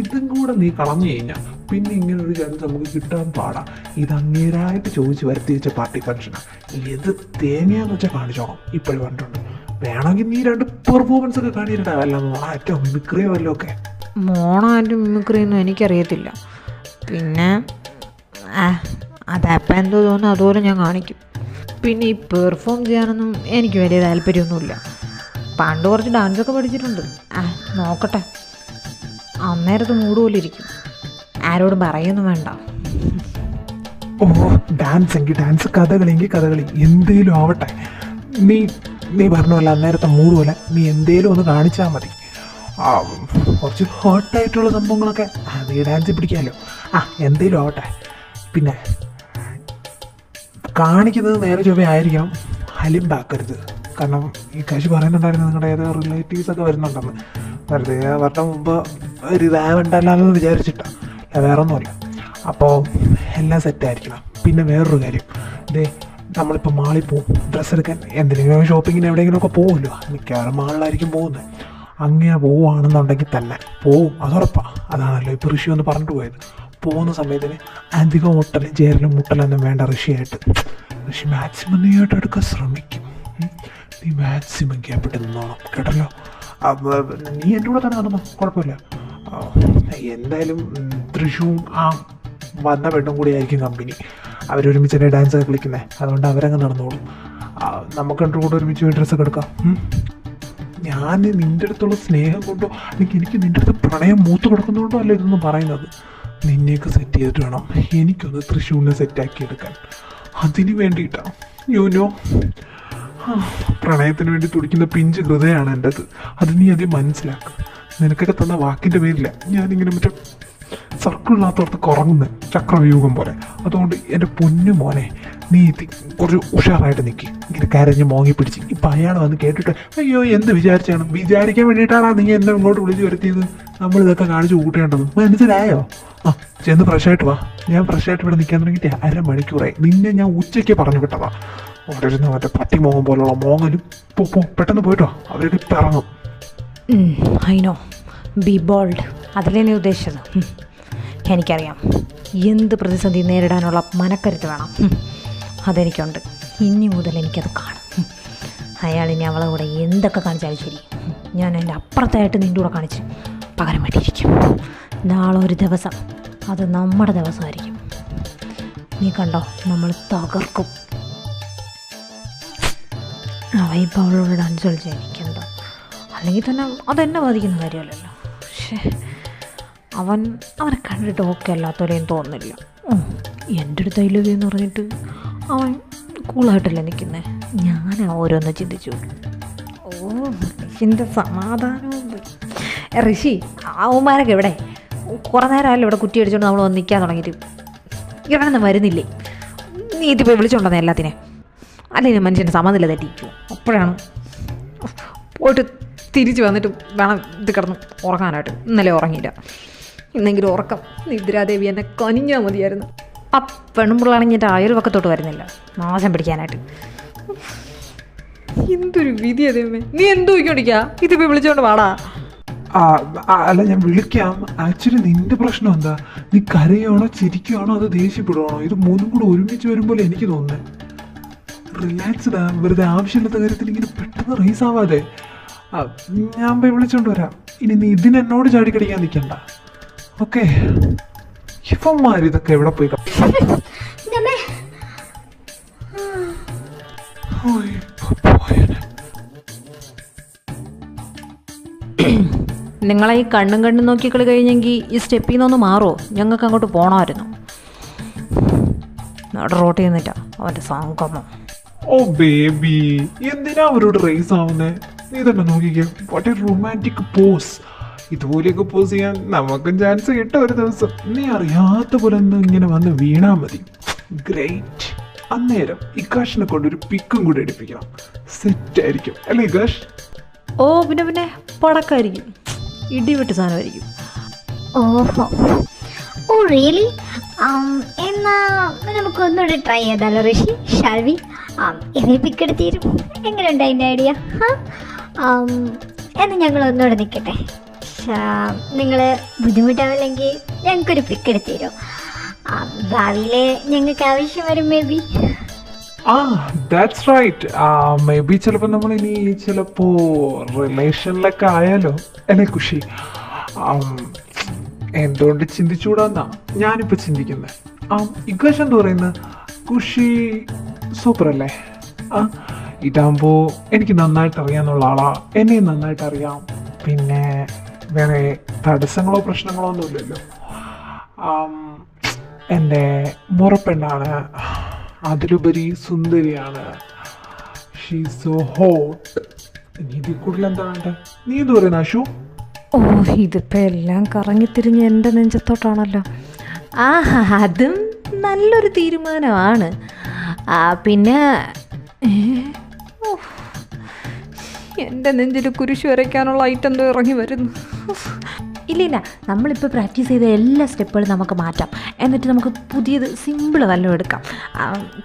[SPEAKER 5] ഇതും കൂടെ നീ കളഞ്ഞു കഴിഞ്ഞാൽ പിന്നെ ഇങ്ങനെ ഒരു ചാൻസ് നമുക്ക് കിട്ടാൻ പാടാ. ഇത് അങ്ങേരായിട്ട് ചോദിച്ച് വരുത്തി വെച്ച പാർട്ടി ഫംഗ്ഷനാണ്. ഏത് തേങ്ങയാന്ന് വെച്ചാൽ കാണിച്ചോണം. ഇപ്പോഴും പറഞ്ഞിട്ടുണ്ട്, വേണമെങ്കിൽ നീ 2 പെർഫോമൻസ് ഒക്കെ കാണിച്ചിട്ടാ, വല്ല മോണാറ്റോ മിമിക്രിയോ വല്ലോ ഒക്കെ.
[SPEAKER 6] മോണായിട്ട് മിമിക്രിയൊന്നും എനിക്കറിയത്തില്ല. പിന്നെ അതപ്പം എന്തോ തോന്നുന്നു അതുപോലെ ഞാൻ കാണിക്കും. പിന്നെ ഈ പെർഫോം ചെയ്യാനൊന്നും എനിക്ക് വലിയ താല്പര്യമൊന്നുമില്ല. പണ്ട് കുറച്ച് ഡാൻസൊക്കെ പഠിച്ചിട്ടുണ്ട്. നോക്കട്ടെ, അന്നേരത്ത് മൂട് പോലെ ഇരിക്കും. ആരോടും പറയൊന്നും വേണ്ട.
[SPEAKER 5] ഓ, ഡാൻസ് എങ്കിൽ ഡാൻസ്, കഥകളിയെങ്കിൽ കഥകളി, എന്തേലും ആവട്ടെ. നീ പറഞ്ഞല്ല അന്നേരത്തെ മൂട് പോലെ നീ എന്തേലും ഒന്ന് കാണിച്ചാൽ മതി. കുറച്ച് ഹോട്ടായിട്ടുള്ള സംഭവങ്ങളൊക്കെ നീ ഡാൻസ് പിടിക്കാമല്ലോ. എന്തേലും ആവട്ടെ. പിന്നെ കാണിക്കുന്നത് നേരെ ചൊവ്വ ആയിരിക്കണം, ഹലിമ്പാക്കരുത്. കാരണം ഈ കാശ് പറയുന്നുണ്ടായിരുന്നു നിങ്ങളുടെ ഏതോ റിലേറ്റീവ്സൊക്കെ വരുന്നുണ്ടെന്ന്. വെറുതെ അവരുടെ മുമ്പ് ഒരു ഇതാവണ്ടല്ലാന്ന് വിചാരിച്ചിട്ടാണ്, വേറെ ഒന്നുമല്ല. അപ്പോൾ എല്ലാം സെറ്റായിരിക്കണം. പിന്നെ വേറൊരു കാര്യം, ഇതേ നമ്മളിപ്പോൾ മാളിൽ പോവും ഡ്രസ്സ് എടുക്കാൻ, എന്തെങ്കിലും ഷോപ്പിങ്ങിന് എവിടെയെങ്കിലുമൊക്കെ പോകുമല്ലോ. മിക്കവാറും മാളിലായിരിക്കും പോകുന്നത്. അങ്ങനെ പോവുകയാണെന്നുണ്ടെങ്കിൽ തന്നെ പോവും, അതുറപ്പാണ്. അതാണല്ലോ ഇപ്പോൾ ഋഷി ഒന്ന് പറഞ്ഞിട്ട് പോയത്. പോകുന്ന സമയത്തിന് അധികം ഒട്ടലും ചേരലും മുട്ടലൊന്നും വേണ്ട. ഋഷിയായിട്ട് മാക്സിമം നീ ആയിട്ട് എടുക്കാൻ ശ്രമിക്കും. നീ മാക്സിമം ഗ്യാപ്പിട്ട് നിന്നോണം, കേട്ടല്ലോ. നീ എൻ്റെ കൂടെ തന്നെ നടന്നോ, കുഴപ്പമില്ല. എന്തായാലും തൃശ്ശൂവും ആ വന്ന പെണ്ണും കൂടി ആയിരിക്കും കമ്പനി. അവരൊരുമിച്ച് ഡാൻസ് ഒക്കെ കളിക്കുന്നത്, അതുകൊണ്ട് അവരങ്ങ് നടന്നോളും. നമുക്ക് രണ്ടും കൂടെ ഒരുമിച്ച് ഡ്രസ്സൊക്കെ എടുക്കാം. ഞാൻ നിൻ്റെ അടുത്തുള്ള സ്നേഹം കൊണ്ടോ അല്ലെങ്കിൽ എനിക്ക് നിൻ്റെ അടുത്ത് പ്രണയം മൂത്ത് കൊടുക്കുന്നതുകൊണ്ടോ അല്ല ഇതൊന്നും പറയുന്നത്. നിന്നെയൊക്കെ സെറ്റ് ചെയ്തിട്ട് വേണം എനിക്കൊന്ന് തൃശ്ശൂരിനെ സെറ്റാക്കി എടുക്കാൻ. അതിന് വേണ്ടിയിട്ടാണ്. യൂനോ, പ്രണയത്തിന് വേണ്ടി തുടിക്കുന്ന പിഞ്ച് ഹൃദയമാണ് എൻ്റെത്. അത് നീ ആദ്യം മനസ്സിലാക്കുക. നിനക്കൊക്കെ തന്ന വാക്കിൻ്റെ പേരില്ല ഞാനിങ്ങനെ മറ്റേ സർക്കിളിനകത്തോർത്ത് കുറങ്ങുന്നത്, ചക്രവ്യൂഹം പോലെ. അതുകൊണ്ട് എൻ്റെ പൊന്നു മോനെ, നീ കുറച്ച് ഉഷാറായിട്ട് നിൽക്കി. ഇങ്ങനെ കരഞ്ഞ് മോങ്ങി പിടിച്ച് ഇപ്പം അയാൾ വന്ന് കേട്ടിട്ട് അയ്യോ എന്ത് വിചാരിക്കാൻ വേണ്ടിയിട്ടാണ് നീ എന്നെ ഇങ്ങോട്ട് വിളിച്ച് വരുത്തിയത്. നമ്മളിതൊക്കെ കാണിച്ച് കൂട്ടേണ്ടത് മനസ്സിലായോ? ചെന്ന് ഫ്രഷായിട്ട് വാ. ഞാൻ ഫ്രഷായിട്ട് ഇവിടെ നിൽക്കാൻ തുടങ്ങിയിട്ട് 1/2 മണിക്കൂറായി. നിന്നെ ഞാൻ ഉച്ചയ്ക്ക് പറഞ്ഞു വിട്ടതാ. അവിടെ ഇരുന്ന് മറ്റേ പട്ടി മോങ്ങും പോലുള്ള മോങ്ങലും. പെട്ടെന്ന് പോയിട്ടോ, അവരുടെ ഇപ്പം ഇറങ്ങും.
[SPEAKER 6] ഐ നോ, ബി ബോൾഡ്, അതിലേ നീ ഉദ്ദേശിച്ചത്. എനിക്കറിയാം, എന്ത് പ്രതിസന്ധി നേരിടാനുള്ള മനക്കരുത്ത് വേണം. അതെനിക്കുണ്ട്. ഇനി മുതൽ എനിക്കത് കാണും. അയാൾ ഇനി അവളെ കൂടെ എന്തൊക്കെ കാണിച്ചാലും ശരി, ഞാൻ എൻ്റെ അപ്പുറത്തായിട്ട് നിൻ്റെ കൂടെ കാണിച്ച് പകരം വേണ്ടിയിരിക്കും. നാളെ ഒരു ദിവസം അത് നമ്മുടെ ദിവസമായിരിക്കും. നീ കണ്ടോ, നമ്മൾ തകർക്കും. ഇപ്പം അവളോട് ഡാൻസ് കളിച്ചാൽ എനിക്കെന്താ, അല്ലെങ്കിൽ തന്നെ അതെന്നെ ബാധിക്കുന്ന കാര്യമല്ലല്ലോ. പക്ഷേ അവനെ കണ്ടിട്ട് ഓക്കെ അല്ലാത്തവരെയും തോന്നുന്നില്ല. എൻ്റെ അടുത്ത് ഐ ലവ് യു എന്ന് പറഞ്ഞിട്ട് അവൻ കൂളായിട്ടല്ലേ നിൽക്കുന്നത്. ഞാൻ ഓരോന്ന് ചിന്തിച്ചു. ഋഷിൻ്റെ സമാധാനവും ഋഷി അവന്മാരൊക്കെ ഇവിടെ കുറേ നേരമല്ലോ ഇവിടെ കുറ്റി അടിച്ചുകൊണ്ട് നമ്മൾ വന്ന് നിൽക്കാൻ തുടങ്ങിയിട്ട്. ഇവനൊന്നും വരുന്നില്ലേ? നീ ഇതിപ്പോൾ വിളിച്ചോണ്ടെന്നേ എല്ലാത്തിനെ. അല്ലെങ്കിൽ മനുഷ്യൻ്റെ സമനില തെറ്റിച്ചു. അപ്പോഴാണ് പോയിട്ട് തിരിച്ച് വന്നിട്ട് വേണം ഇത് കിടന്ന് ഉറങ്ങാനായിട്ട്. ഇന്നലെ ഉറങ്ങിയില്ല. ഇന്നെങ്കിലും ഉറക്കം നിദ്രാദേവി എന്നെ കനിഞ്ഞാൽ മതിയായിരുന്നു. ആ പെണ്ണുമ്പിള്ളാണെങ്കിൽ എൻ്റെ അയൽവക്കത്തോട്ട് വരുന്നില്ല നാശം പിടിക്കാനായിട്ട്. എന്തൊരു വിധി അതേമേ. നീ എന്തോ ചോദിക്കോണ്ടിരിക്കുക? ഇതിപ്പോൾ വിളിച്ചോണ്ട് വാടാ.
[SPEAKER 5] അല്ല, ഞാൻ വിളിക്കാം. ആക്ച്വലി നിന്റെ പ്രശ്നം എന്താ? നീ കരയാണോ ചിരിക്കുകയാണോ അത് ദേഷ്യപ്പെടുവാണോ? ഇത് മൂന്നും കൂടെ ഒരുമിച്ച് വരുമ്പോൾ എനിക്ക് തോന്നുന്നത്. റിലാക്സ്ഡാ, വെറുതെ ആവശ്യമില്ലാത്ത കാര്യത്തിൽ ഇങ്ങനെ പെട്ടെന്ന് റേസ് ആവാതെ. ഞാൻ പോയി വിളിച്ചോണ്ട് വരാം. ഇനി നീ ഇതിനെന്നോട് ചാടിക്കടിക്കാൻ നിൽക്കണ്ട, ഓക്കെ? ഇവന്മാർ ഇതൊക്കെ എവിടെ പോയി?
[SPEAKER 6] നിങ്ങളെ ഈ കണ്ണും നോക്കി കളി കഴിഞ്ഞെങ്കിൽ ഈ സ്റ്റെപ്പിൽ നിന്നൊന്ന് മാറുമോ? ഞങ്ങൾക്ക് അങ്ങോട്ട് പോകണമായിരുന്നു. റോട്ടിൽ നിന്നിട്ടാ അവൻ്റെ സംഗമം.
[SPEAKER 5] ഓ ബേബി, എന്തിനാ അവരോട് റേസ് ആവുന്നേ? നീ തന്നെ നോക്കിക്കേ, വാട്ട് എ റൊമാൻറ്റിക് പോസ്. ഇതുപോലെയൊക്കെ പോസ് ചെയ്യാൻ നമുക്കും ചാൻസ് കിട്ടും ഒരു ദിവസം. നീ അറിയാത്ത പോലെ ഒന്നും ഇങ്ങനെ വന്ന് വീണാ മതി. ഗ്രേറ്റ്. അന്നേരം ഇക്കാഷിനെ കൊണ്ടൊരു പിക്കും കൂടെ എടുപ്പിക്കണം. സെറ്റ് ആയിരിക്കും അല്ലേ ഇക്കാഷ്?
[SPEAKER 6] ഓ പിന്നെ പടക്കായിരിക്കും, ഇടിവെട്ട് സാധനമായിരിക്കും.
[SPEAKER 7] ഓഹോ, ഓ റിയലി? എന്നാ നമുക്ക് ഒന്നുകൂടെ ട്രൈ ചെയ്താലോ ഋഷി? ഷാൽവി? ഇതിൽ പിക്ക് എടുത്തീരും. എങ്ങനെയുണ്ട് അതിൻ്റെ ഐഡിയ? എന്നാൽ ഞങ്ങൾ ഒന്നുകൂടെ നിൽക്കട്ടെ. നിങ്ങൾ ബുദ്ധിമുട്ടാവില്ലെങ്കിൽ ഞങ്ങൾക്കൊരു പിക്ക് എടുത്തീരോ? ഭാവിയിൽ ഞങ്ങൾക്ക് ആവശ്യം വരും maybe.
[SPEAKER 5] That's right. Maybe ചിലപ്പോൾ നമ്മൾ ഇനി ചിലപ്പോൾ റിലേഷനിലൊക്കെ ആയാലോ അല്ലേ ഖുഷി? എന്തുകൊണ്ട് ചിന്തിച്ചുകൂടാന്നാ ഞാനിപ്പോൾ ചിന്തിക്കുന്നത്. ഇക്വേഷൻ എന്ന് പറയുന്നത് ഖുഷി സൂപ്പർ അല്ലേ? ഇതാകുമ്പോൾ എനിക്ക് നന്നായിട്ട് അറിയാമെന്നുള്ള ആളാ, എന്നെയും നന്നായിട്ട് അറിയാം. പിന്നെ വേറെ തടസ്സങ്ങളോ പ്രശ്നങ്ങളോ ഒന്നുമില്ലല്ലോ. എൻ്റെ മുറപ്പെണ്ണാണ്, അതിലുപരി സുന്ദരിയാണ്. She so hot. ഇനി ഇതിൽ കൂടുതൽ എന്താ വേണ്ടേ? നീ എന്ത് പറയുന്ന അശു?
[SPEAKER 6] ഓ, ഇതിപ്പോൾ എല്ലാം കറങ്ങിത്തിരിഞ്ഞ് എൻ്റെ നെഞ്ചത്തോട്ടാണല്ലോ. അതും നല്ലൊരു തീരുമാനമാണ്. പിന്നെ എൻ്റെ നെഞ്ചിൽ കുരിശ് വരയ്ക്കാനുള്ള ഐറ്റം എന്തോ ഇറങ്ങി വരുന്നു. ഇല്ല, നമ്മളിപ്പോൾ പ്രാക്ടീസ് ചെയ്ത എല്ലാ സ്റ്റെപ്പുകളും നമുക്ക് മാറ്റാം. എന്നിട്ട് നമുക്ക് പുതിയത് സിമ്പിൾ വല്ലതും എടുക്കാം.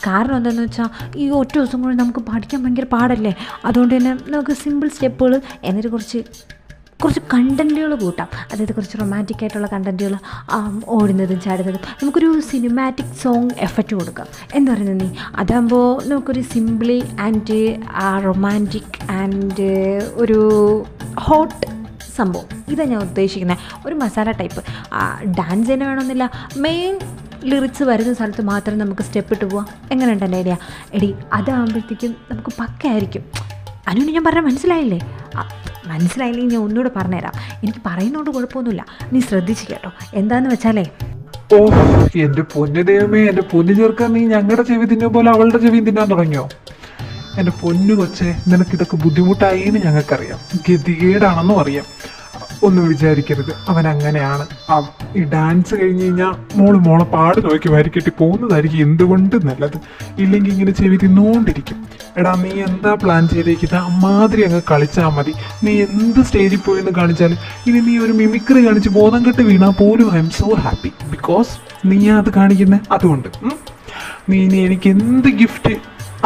[SPEAKER 6] കാരണം എന്താണെന്ന് വെച്ചാൽ ഈ ഒറ്റ ദിവസം കൊണ്ട് നമുക്ക് പഠിക്കാൻ ഭയങ്കര പാടല്ലേ. അതുകൊണ്ട് തന്നെ നമുക്ക് സിമ്പിൾ സ്റ്റെപ്പുകൾ എന്നിട്ട് കുറച്ച് കണ്ടൻറ്റുകൾ കൂട്ടാം. അതായത് കുറച്ച് റൊമാൻറ്റിക് ആയിട്ടുള്ള കണ്ടൻറ്റുകൾ, ഓടുന്നതും ചാടുന്നതും. നമുക്കൊരു സിനിമാറ്റിക് സോങ് എഫക്റ്റ് കൊടുക്കാം. എന്താ പറയുന്നത് നീ? അതാകുമ്പോൾ നമുക്കൊരു സിംപ്ലി ആൻഡ് റൊമാൻറ്റിക് ആൻഡ് ഒരു ഹോട്ട് സംഭവം. ഇതാണ് ഞാൻ ഉദ്ദേശിക്കുന്നത്. ഒരു മസാല ടൈപ്പ്. ഡാൻസ് തന്നെ വേണമെന്നില്ല, മെയിൻ ലിറിക്സ് വരുന്ന സ്ഥലത്ത് മാത്രം നമുക്ക് സ്റ്റെപ്പ് ഇട്ട് പോവാം. എങ്ങനെയുണ്ട് എൻ്റെ ഐഡിയ? എടി, അതാകുമ്പോഴത്തേക്കും നമുക്ക് പക്കയായിരിക്കും. അനുവിന് ഞാൻ പറഞ്ഞാൽ മനസ്സിലായില്ലേ? മനസ്സിലായില്ലെങ്കിൽ ഞാൻ ഒന്നുകൂടെ പറഞ്ഞുതരാം. എനിക്ക് പറയുന്നതുകൊണ്ട് കുഴപ്പമൊന്നുമില്ല, നീ ശ്രദ്ധിച്ചു കേട്ടോ. എന്താന്ന് വെച്ചാലേ,
[SPEAKER 5] ഓ എൻ്റെ പൊന്നു ദൈവമേ, എൻ്റെ പൊന്നു ചേർക്കാൻ നീ ഞങ്ങളുടെ ചെവി തിന്ന പോലെ അവളുടെ ചെവി തിന്നാൻ തുടങ്ങിയോ? എൻ്റെ പൊന്നു കൊച്ചെ, നിനക്കിതൊക്കെ ബുദ്ധിമുട്ടായിന്ന് ഞങ്ങൾക്കറിയാം, ഗതികേടാണെന്നും അറിയാം. ഒന്നും വിചാരിക്കരുത്, അവൻ അങ്ങനെയാണ്. ഈ ഡാൻസ് കഴിഞ്ഞ് കഴിഞ്ഞാൽ മോളെ പാട് നോക്കി വരിക്കെട്ടി പോകുന്നതായിരിക്കും എന്തുകൊണ്ട് നല്ലത്. ഇല്ലെങ്കിൽ ഇങ്ങനെ ചെവി തിന്നുകൊണ്ടിരിക്കും. എടാ, നീ എന്താ പ്ലാൻ ചെയ്തേക്കുന്നത്? അമ്മാതിരി അങ്ങ് കളിച്ചാൽ മതി. നീ എന്ത് സ്റ്റേജിൽ പോയെന്ന് കാണിച്ചാലും, ഇനി നീ ഒരു മിമിക്രി കാണിച്ച് ബോധം കെട്ട് വീണാൽ പോലും I am so happy. Because നീ അത് കാണിക്കുന്നത് അതുകൊണ്ട്. നീ ഇനി എനിക്ക് എന്ത് ഗിഫ്റ്റ്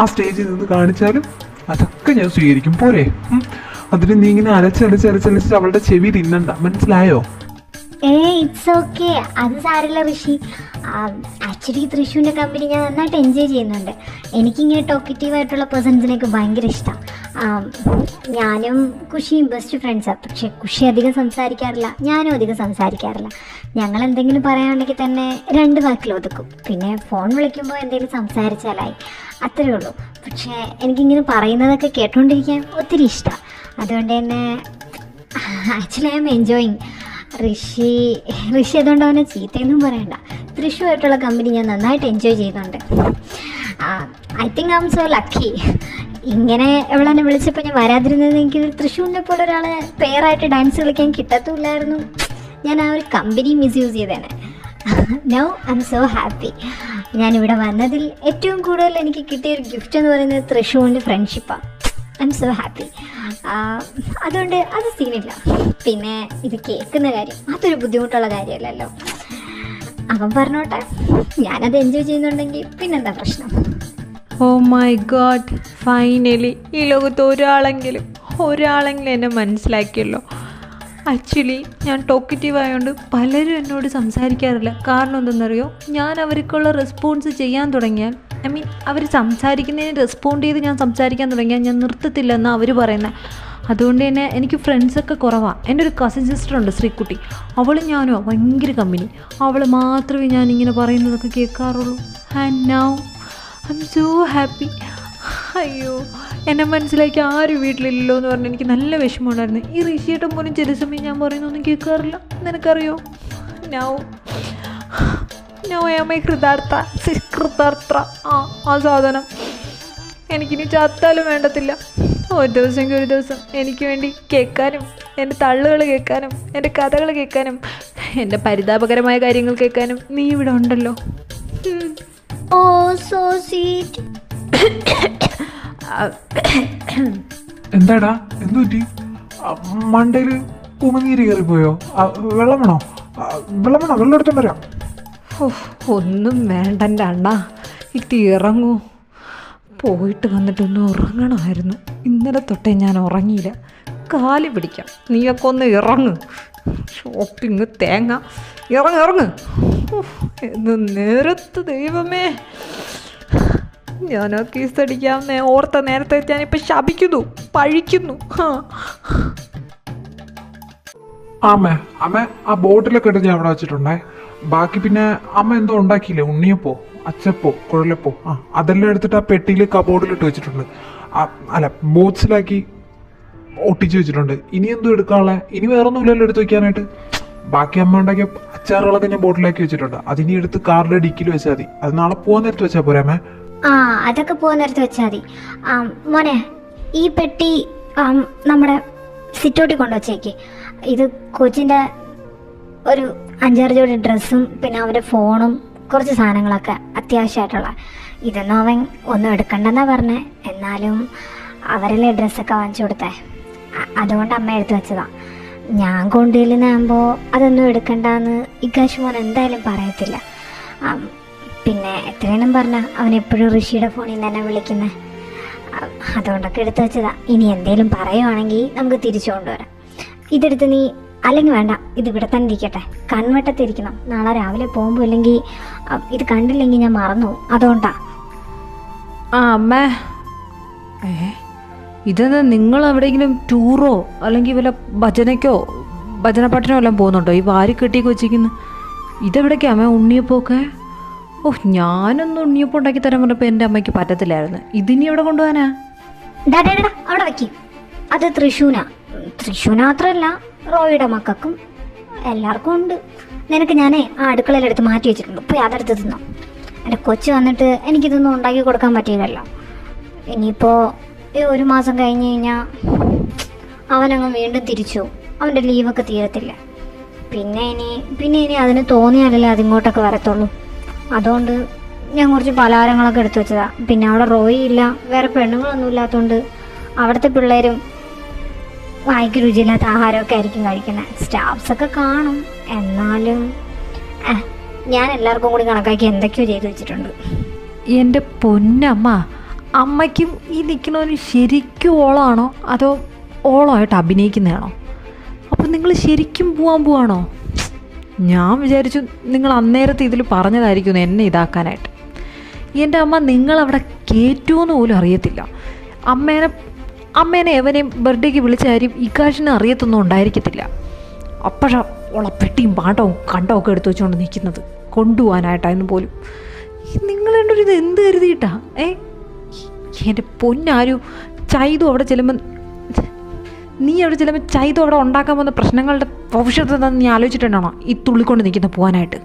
[SPEAKER 5] ആ സ്റ്റേജിൽ നിന്ന് കാണിച്ചാലും അതൊക്കെ ഞാൻ സ്വീകരിക്കും. പോരെ? അതിന് നീ ഇങ്ങനെ അലച്ചലച്ച് അവളുടെ ചെവി തിന്നണ്ട, മനസ്സിലായോ?
[SPEAKER 7] ഇറ്റ്സ് ഓക്കെ, അത് സാരില്ല ഋഷി. ആക്ച്വലി തൃശ്ശൂരിൻ്റെ കമ്പനി ഞാൻ നന്നായിട്ട് എൻജോയ് ചെയ്യുന്നുണ്ട്. എനിക്കിങ്ങനെ ടോക്കറ്റീവായിട്ടുള്ള പേഴ്സൺസിനെയൊക്കെ ഭയങ്കര ഇഷ്ടമാണ്. ഞാനും ഖുഷിയും ബെസ്റ്റ് ഫ്രണ്ട്സാണ്. പക്ഷേ ഖുഷി അധികം സംസാരിക്കാറില്ല, ഞാനും അധികം സംസാരിക്കാറില്ല. ഞങ്ങൾ എന്തെങ്കിലും പറയാനുണ്ടെങ്കിൽ തന്നെ 2 വാക്കിൽ ഒതുക്കും. പിന്നെ ഫോൺ വിളിക്കുമ്പോൾ എന്തെങ്കിലും സംസാരിച്ചാലായി, അത്രയേ ഉള്ളൂ. പക്ഷേ എനിക്കിങ്ങനെ പറയുന്നതൊക്കെ കേട്ടുകൊണ്ടിരിക്കാൻ ഒത്തിരി ഇഷ്ടമാണ്. അതുകൊണ്ട് തന്നെ ആക്ച്വലി ഐ എം എൻജോയിങ്. ഋഷി അതുകൊണ്ട് അവനെ ചീത്തയൊന്നും പറയണ്ട. തൃശ്ശൂരായിട്ടുള്ള കമ്പനി ഞാൻ നന്നായിട്ട് എൻജോയ് ചെയ്യുന്നുണ്ട്. I think I am so lucky. ഇങ്ങനെ എവളെന്നെ വിളിച്ചപ്പോൾ ഞാൻ വരാതിരുന്നതെങ്കിൽ തൃശ്ശൂരിനെ പോലെ ഒരാളെ പെയറായിട്ട് ഡാൻസ് കളിക്കാൻ കിട്ടത്തില്ലായിരുന്നു. ഞാൻ ആ ഒരു കമ്പനി മിസ്യൂസ് ചെയ്തേനെ. Now I am so happy. ഞാനിവിടെ വന്നതിൽ ഏറ്റവും കൂടുതൽ എനിക്ക് കിട്ടിയൊരു ഗിഫ്റ്റ് എന്ന് പറയുന്നത് തൃശ്ശൂരിൻ്റെ ഫ്രണ്ട്ഷിപ്പാണ്. I am so happy. അതുകൊണ്ട് അത് സീനില്ല. പിന്നെ ഇത് കേൾക്കുന്ന കാര്യം അതൊരു ബുദ്ധിമുട്ടുള്ള കാര്യമല്ലല്ലോ. അവൻ പറഞ്ഞോട്ടെ, ഞാനത് എൻജോയ് ചെയ്യുന്നുണ്ടെങ്കിൽ പിന്നെന്താ പ്രശ്നം?
[SPEAKER 6] ഓ മൈ ഗോഡ്, ഫൈനലി ഈ ലോകത്ത് ഒരാളെങ്കിലും എന്നെ മനസ്സിലാക്കിയല്ലോ. ആക്ച്വലി ഞാൻ ടോക്കറ്റീവ് ആയതുകൊണ്ട് പലരും എന്നോട് സംസാരിക്കാറില്ല. കാരണം എന്തെന്നറിയോ? ഞാൻ അവർക്കുള്ള റെസ്പോൺസ് ചെയ്യാൻ തുടങ്ങിയാൽ, ഐ മീൻ അവർ സംസാരിക്കുന്നതിന് റെസ്പോണ്ട് ചെയ്ത് ഞാൻ സംസാരിക്കാൻ തുടങ്ങിയാൽ ഞാൻ നിർത്തത്തില്ലെന്നാണ് അവർ പറയുന്നത്. അതുകൊണ്ട് തന്നെ എനിക്ക് ഫ്രണ്ട്സൊക്കെ കുറവാണ്. എൻ്റെ ഒരു കസിൻ സിസ്റ്ററുണ്ട്, ശ്രീക്കുട്ടി. അവളും ഞാനോ ഭയങ്കര കമ്പനി. അവൾ മാത്രമേ ഞാനിങ്ങനെ പറയുന്നതൊക്കെ കേൾക്കാറുള്ളൂ. And now I am so happy. അയ്യോ, എന്നെ മനസ്സിലാക്കി ആരും വീട്ടിലില്ലല്ലോ എന്ന് പറഞ്ഞ് എനിക്ക് നല്ല വിഷമമുണ്ടായിരുന്നു. ഈ ഋഷിയേട്ടൻ പോലും ചില സമയം ഞാൻ പറയുന്നൊന്നും കേൾക്കാറില്ല. നിനക്കറിയോ? നോ ഐ കൃതാർത്ഥ ആ സാധനം എനിക്കിനി ചത്താലും വേണ്ടത്തില്ല. ഒരു ദിവസം എനിക്ക് വേണ്ടി കേൾക്കാനും, എൻ്റെ തള്ളുകൾ കേൾക്കാനും, എൻ്റെ കഥകൾ കേൾക്കാനും, എൻ്റെ പരിതാപകരമായ കാര്യങ്ങൾ കേൾക്കാനും നീ ഇവിടെ ഉണ്ടല്ലോ.
[SPEAKER 7] ഓ സോ സ്വീറ്റ്.
[SPEAKER 5] എന്താടാ, എന്തു പറ്റി? മണ്ടയിൽ ഉമനീര് കയറിപ്പോയോ? വെള്ളം വേണോ? വെള്ളം എടുത്തോണ്ട് വരാം.
[SPEAKER 6] ഒന്നും വേണ്ട എൻ്റെ അണ്ണ, ഇത് ഇറങ്ങൂ. പോയിട്ട് വന്നിട്ടൊന്ന് ഉറങ്ങണമായിരുന്നു. ഇന്നലെ തൊട്ടേ ഞാൻ ഉറങ്ങിയില്ല. കാല് പിടിക്കാം, നീയൊക്കെ ഒന്ന് ഇറങ്ങ്. ഷോപ്പിങ് തേങ്ങ, ഇറങ്ങ്. എന്ന് നേരത്ത് ദൈവമേ, ഞാനോ കേസ് അടിക്കാമെന്നേ ഓർത്ത നേരത്തെ ഞാനിപ്പോൾ ശപിക്കുന്നു, പഴിക്കുന്നു.
[SPEAKER 5] അമ്മ ആ ബോട്ടിലൊക്കെ എടുത്ത് ഞാൻ അവിടെ വെച്ചിട്ടുണ്ടേ. ബാക്കി പിന്നെ അമ്മ എന്തോ ഉണ്ടാക്കിയില്ലേ, ഉണ്ണിയപ്പോ അച്ചപ്പോ കുഴലപ്പോ, അതെല്ലാം എടുത്തിട്ട് ആ പെട്ടിയിൽ കബോർഡിലിട്ട് വെച്ചിട്ടുണ്ട്. അല്ല, ബോക്സിലാക്കി ഒട്ടിച്ച് വെച്ചിട്ടുണ്ട്. ഇനി എന്തോ എടുക്കാനുള്ള, ഇനി വേറെ ഒന്നുമില്ലല്ലോ എടുത്ത് വെക്കാനായിട്ട്. ബാക്കി അമ്മ ഉണ്ടാക്കിയ അച്ചാറുകളൊക്കെ ഞാൻ ബോട്ടിലാക്കി വെച്ചിട്ടുണ്ട്. അതിനി എടുത്ത് കാറിലെ ഡിക്കിൽ വെച്ചാൽ മതി. അത് നാളെ പോകാൻ നേരത്ത് വെച്ചാൽ പോരാ അമ്മേ?
[SPEAKER 7] അതൊക്കെ പോകാൻ നേരത്ത് വെച്ചാൽ മതി. മോനെ, ഈ പെട്ടി നമ്മുടെ സിറ്റോട്ടിൽ കൊണ്ടുവച്ചേക്ക്. ഇത് കൊച്ചിൻ്റെ ഒരു 5-6 ജോഡി ഡ്രസ്സും പിന്നെ അവൻ്റെ ഫോണും കുറച്ച് സാധനങ്ങളൊക്കെ അത്യാവശ്യമായിട്ടുള്ള. ഇതൊന്നും അവൻ ഒന്നും എടുക്കണ്ടെന്നാ പറഞ്ഞേ. എന്നാലും അവരല്ലേ ഡ്രസ്സൊക്കെ വാങ്ങിച്ചു കൊടുത്തേ, അതുകൊണ്ട് അമ്മ എടുത്തു വെച്ചതാ. ഞാൻ കൊണ്ടുവരുന്നാകുമ്പോൾ അതൊന്നും എടുക്കണ്ടെന്ന് ഇക്കാശ് മോൻ എന്തായാലും പറയത്തില്ല. പിന്നെ എത്രയെന്നും പറഞ്ഞാൽ അവനെപ്പോഴും ഋഷിയുടെ ഫോണിൽ നിന്ന് തന്നെ വിളിക്കുന്നത്. അതുകൊണ്ടൊക്കെ എടുത്തു വെച്ചതാ. ഇനി എന്തെങ്കിലും പറയുവാണെങ്കിൽ നമുക്ക് തിരിച്ചു കൊണ്ടുവരാം. ഇതെടുത്ത് നീ, അല്ലെങ്കിൽ വേണ്ട, ഇത് ഇവിടെ തന്നെ ഇരിക്കട്ടെ, കൺവെട്ടത്തിരിക്കണം. നാളെ രാവിലെ പോകുമ്പോൾ ഇല്ലെങ്കിൽ ഇത് കണ്ടില്ലെങ്കിൽ ഞാൻ മറന്നു, അതുകൊണ്ടാ.
[SPEAKER 6] അമ്മേ, ഇതെന്താ നിങ്ങൾ എവിടെയെങ്കിലും ടൂറോ അല്ലെങ്കിൽ വല്ല ഭജനപ്പാട്ടിനോ എല്ലാം പോകുന്നുണ്ടോ? ഈ വാരി കെട്ടിയൊക്കെ വെച്ചിരിക്കുന്നു. ഇതെവിടേക്കാ അമ്മ ഉണ്ണിയപ്പൊക്കെ? ഞാനൊന്നും ഉണ്ണിയപ്പം ഉണ്ടാക്കി തരാൻ പറഞ്ഞപ്പോൾ എൻ്റെ അമ്മയ്ക്ക് പറ്റത്തില്ലായിരുന്നു. ഇതിനി എവിടെ കൊണ്ടുപോകാനാ?
[SPEAKER 7] അവിടെ വയ്ക്കും. അത് തൃശ്ശൂന മാത്രമല്ല, റോയിയുടെ മക്കൾക്കും എല്ലാവർക്കും ഉണ്ട്. നിനക്ക് ഞാനേ ആ അടുക്കളയിലെടുത്ത് മാറ്റി വെച്ചിട്ടുണ്ട്, പോയി അതെടുത്ത് തിന്നോ. എൻ്റെ കൊച്ചു വന്നിട്ട് എനിക്കിതൊന്നും ഉണ്ടാക്കി കൊടുക്കാൻ പറ്റിയതല്ലോ. ഇനിയിപ്പോൾ ഈ 1 മാസം കഴിഞ്ഞ് കഴിഞ്ഞാൽ അവനങ്ങ് വീണ്ടും തിരിച്ചു, അവൻ്റെ ലീവൊക്കെ തീരത്തില്ല. പിന്നെ ഇനി അതിന് തോന്നിയാലല്ലേ അതിങ്ങോട്ടൊക്കെ വരത്തുള്ളൂ. അതുകൊണ്ട് ഞാൻ കുറച്ച് പലഹാരങ്ങളൊക്കെ എടുത്തു വെച്ചതാ. പിന്നെ അവിടെ റോയി ഇല്ല, വേറെ പെണ്ണുങ്ങളൊന്നും ഇല്ലാത്തതുകൊണ്ട് അവിടുത്തെ പിള്ളേരും വായിക്ക് രുചിയില്ലാത്ത ആഹാരമൊക്കെ ആയിരിക്കും കഴിക്കുന്നത്. സ്റ്റാഫ്സൊക്കെ കാണും, എന്നാലും ഞാൻ എല്ലാവർക്കും കൂടി കണക്കാക്കി എന്തൊക്കെയോ ചെയ്തു വെച്ചിട്ടുണ്ട്.
[SPEAKER 6] എൻ്റെ പൊന്നമ്മ, അമ്മയ്ക്കും ഈ നിൽക്കണവന് ശരിക്കും ഓളാണോ അതോ ഓളമായിട്ട് അഭിനയിക്കുന്നതാണോ? അപ്പം നിങ്ങൾ ശരിക്കും പോവാണോ? ഞാൻ വിചാരിച്ചു നിങ്ങൾ അന്നേരത്തെ ഇതിൽ പറഞ്ഞതായിരിക്കും എന്നെ ഇതാക്കാനായിട്ട്. എൻ്റെ അമ്മ നിങ്ങളവിടെ കയറ്റുമെന്ന് പോലും അറിയത്തില്ല. അമ്മേനെ എവനെയും ബർത്ത്ഡേക്ക് വിളിച്ച കാര്യം ഇക്കാശിന് അറിയത്തൊന്നും ഉണ്ടായിരിക്കത്തില്ല. അപ്പോഴാ ഉളപ്പെട്ടിയും പാട്ടവും കണ്ടമൊക്കെ എടുത്തു വെച്ചുകൊണ്ട് നിൽക്കുന്നത് കൊണ്ടുപോകാനായിട്ടായിരുന്നു പോലും. നിങ്ങളെൻ്റെ ഒരു ഇത് എന്ത് കരുതിയിട്ടാ? എൻ്റെ പൊന്നാരും ചൈതു അവിടെ ചെല്ലുമ്പോൾ ചൈതു അവിടെ ഉണ്ടാക്കാൻ പോകുന്ന പ്രശ്നങ്ങളുടെ ഭവിഷ്യത്ത് നീ ആലോചിച്ചിട്ടുണ്ടാണോ ഈ തുള്ളിക്കൊണ്ട് നിൽക്കുന്ന പോകാനായിട്ട്?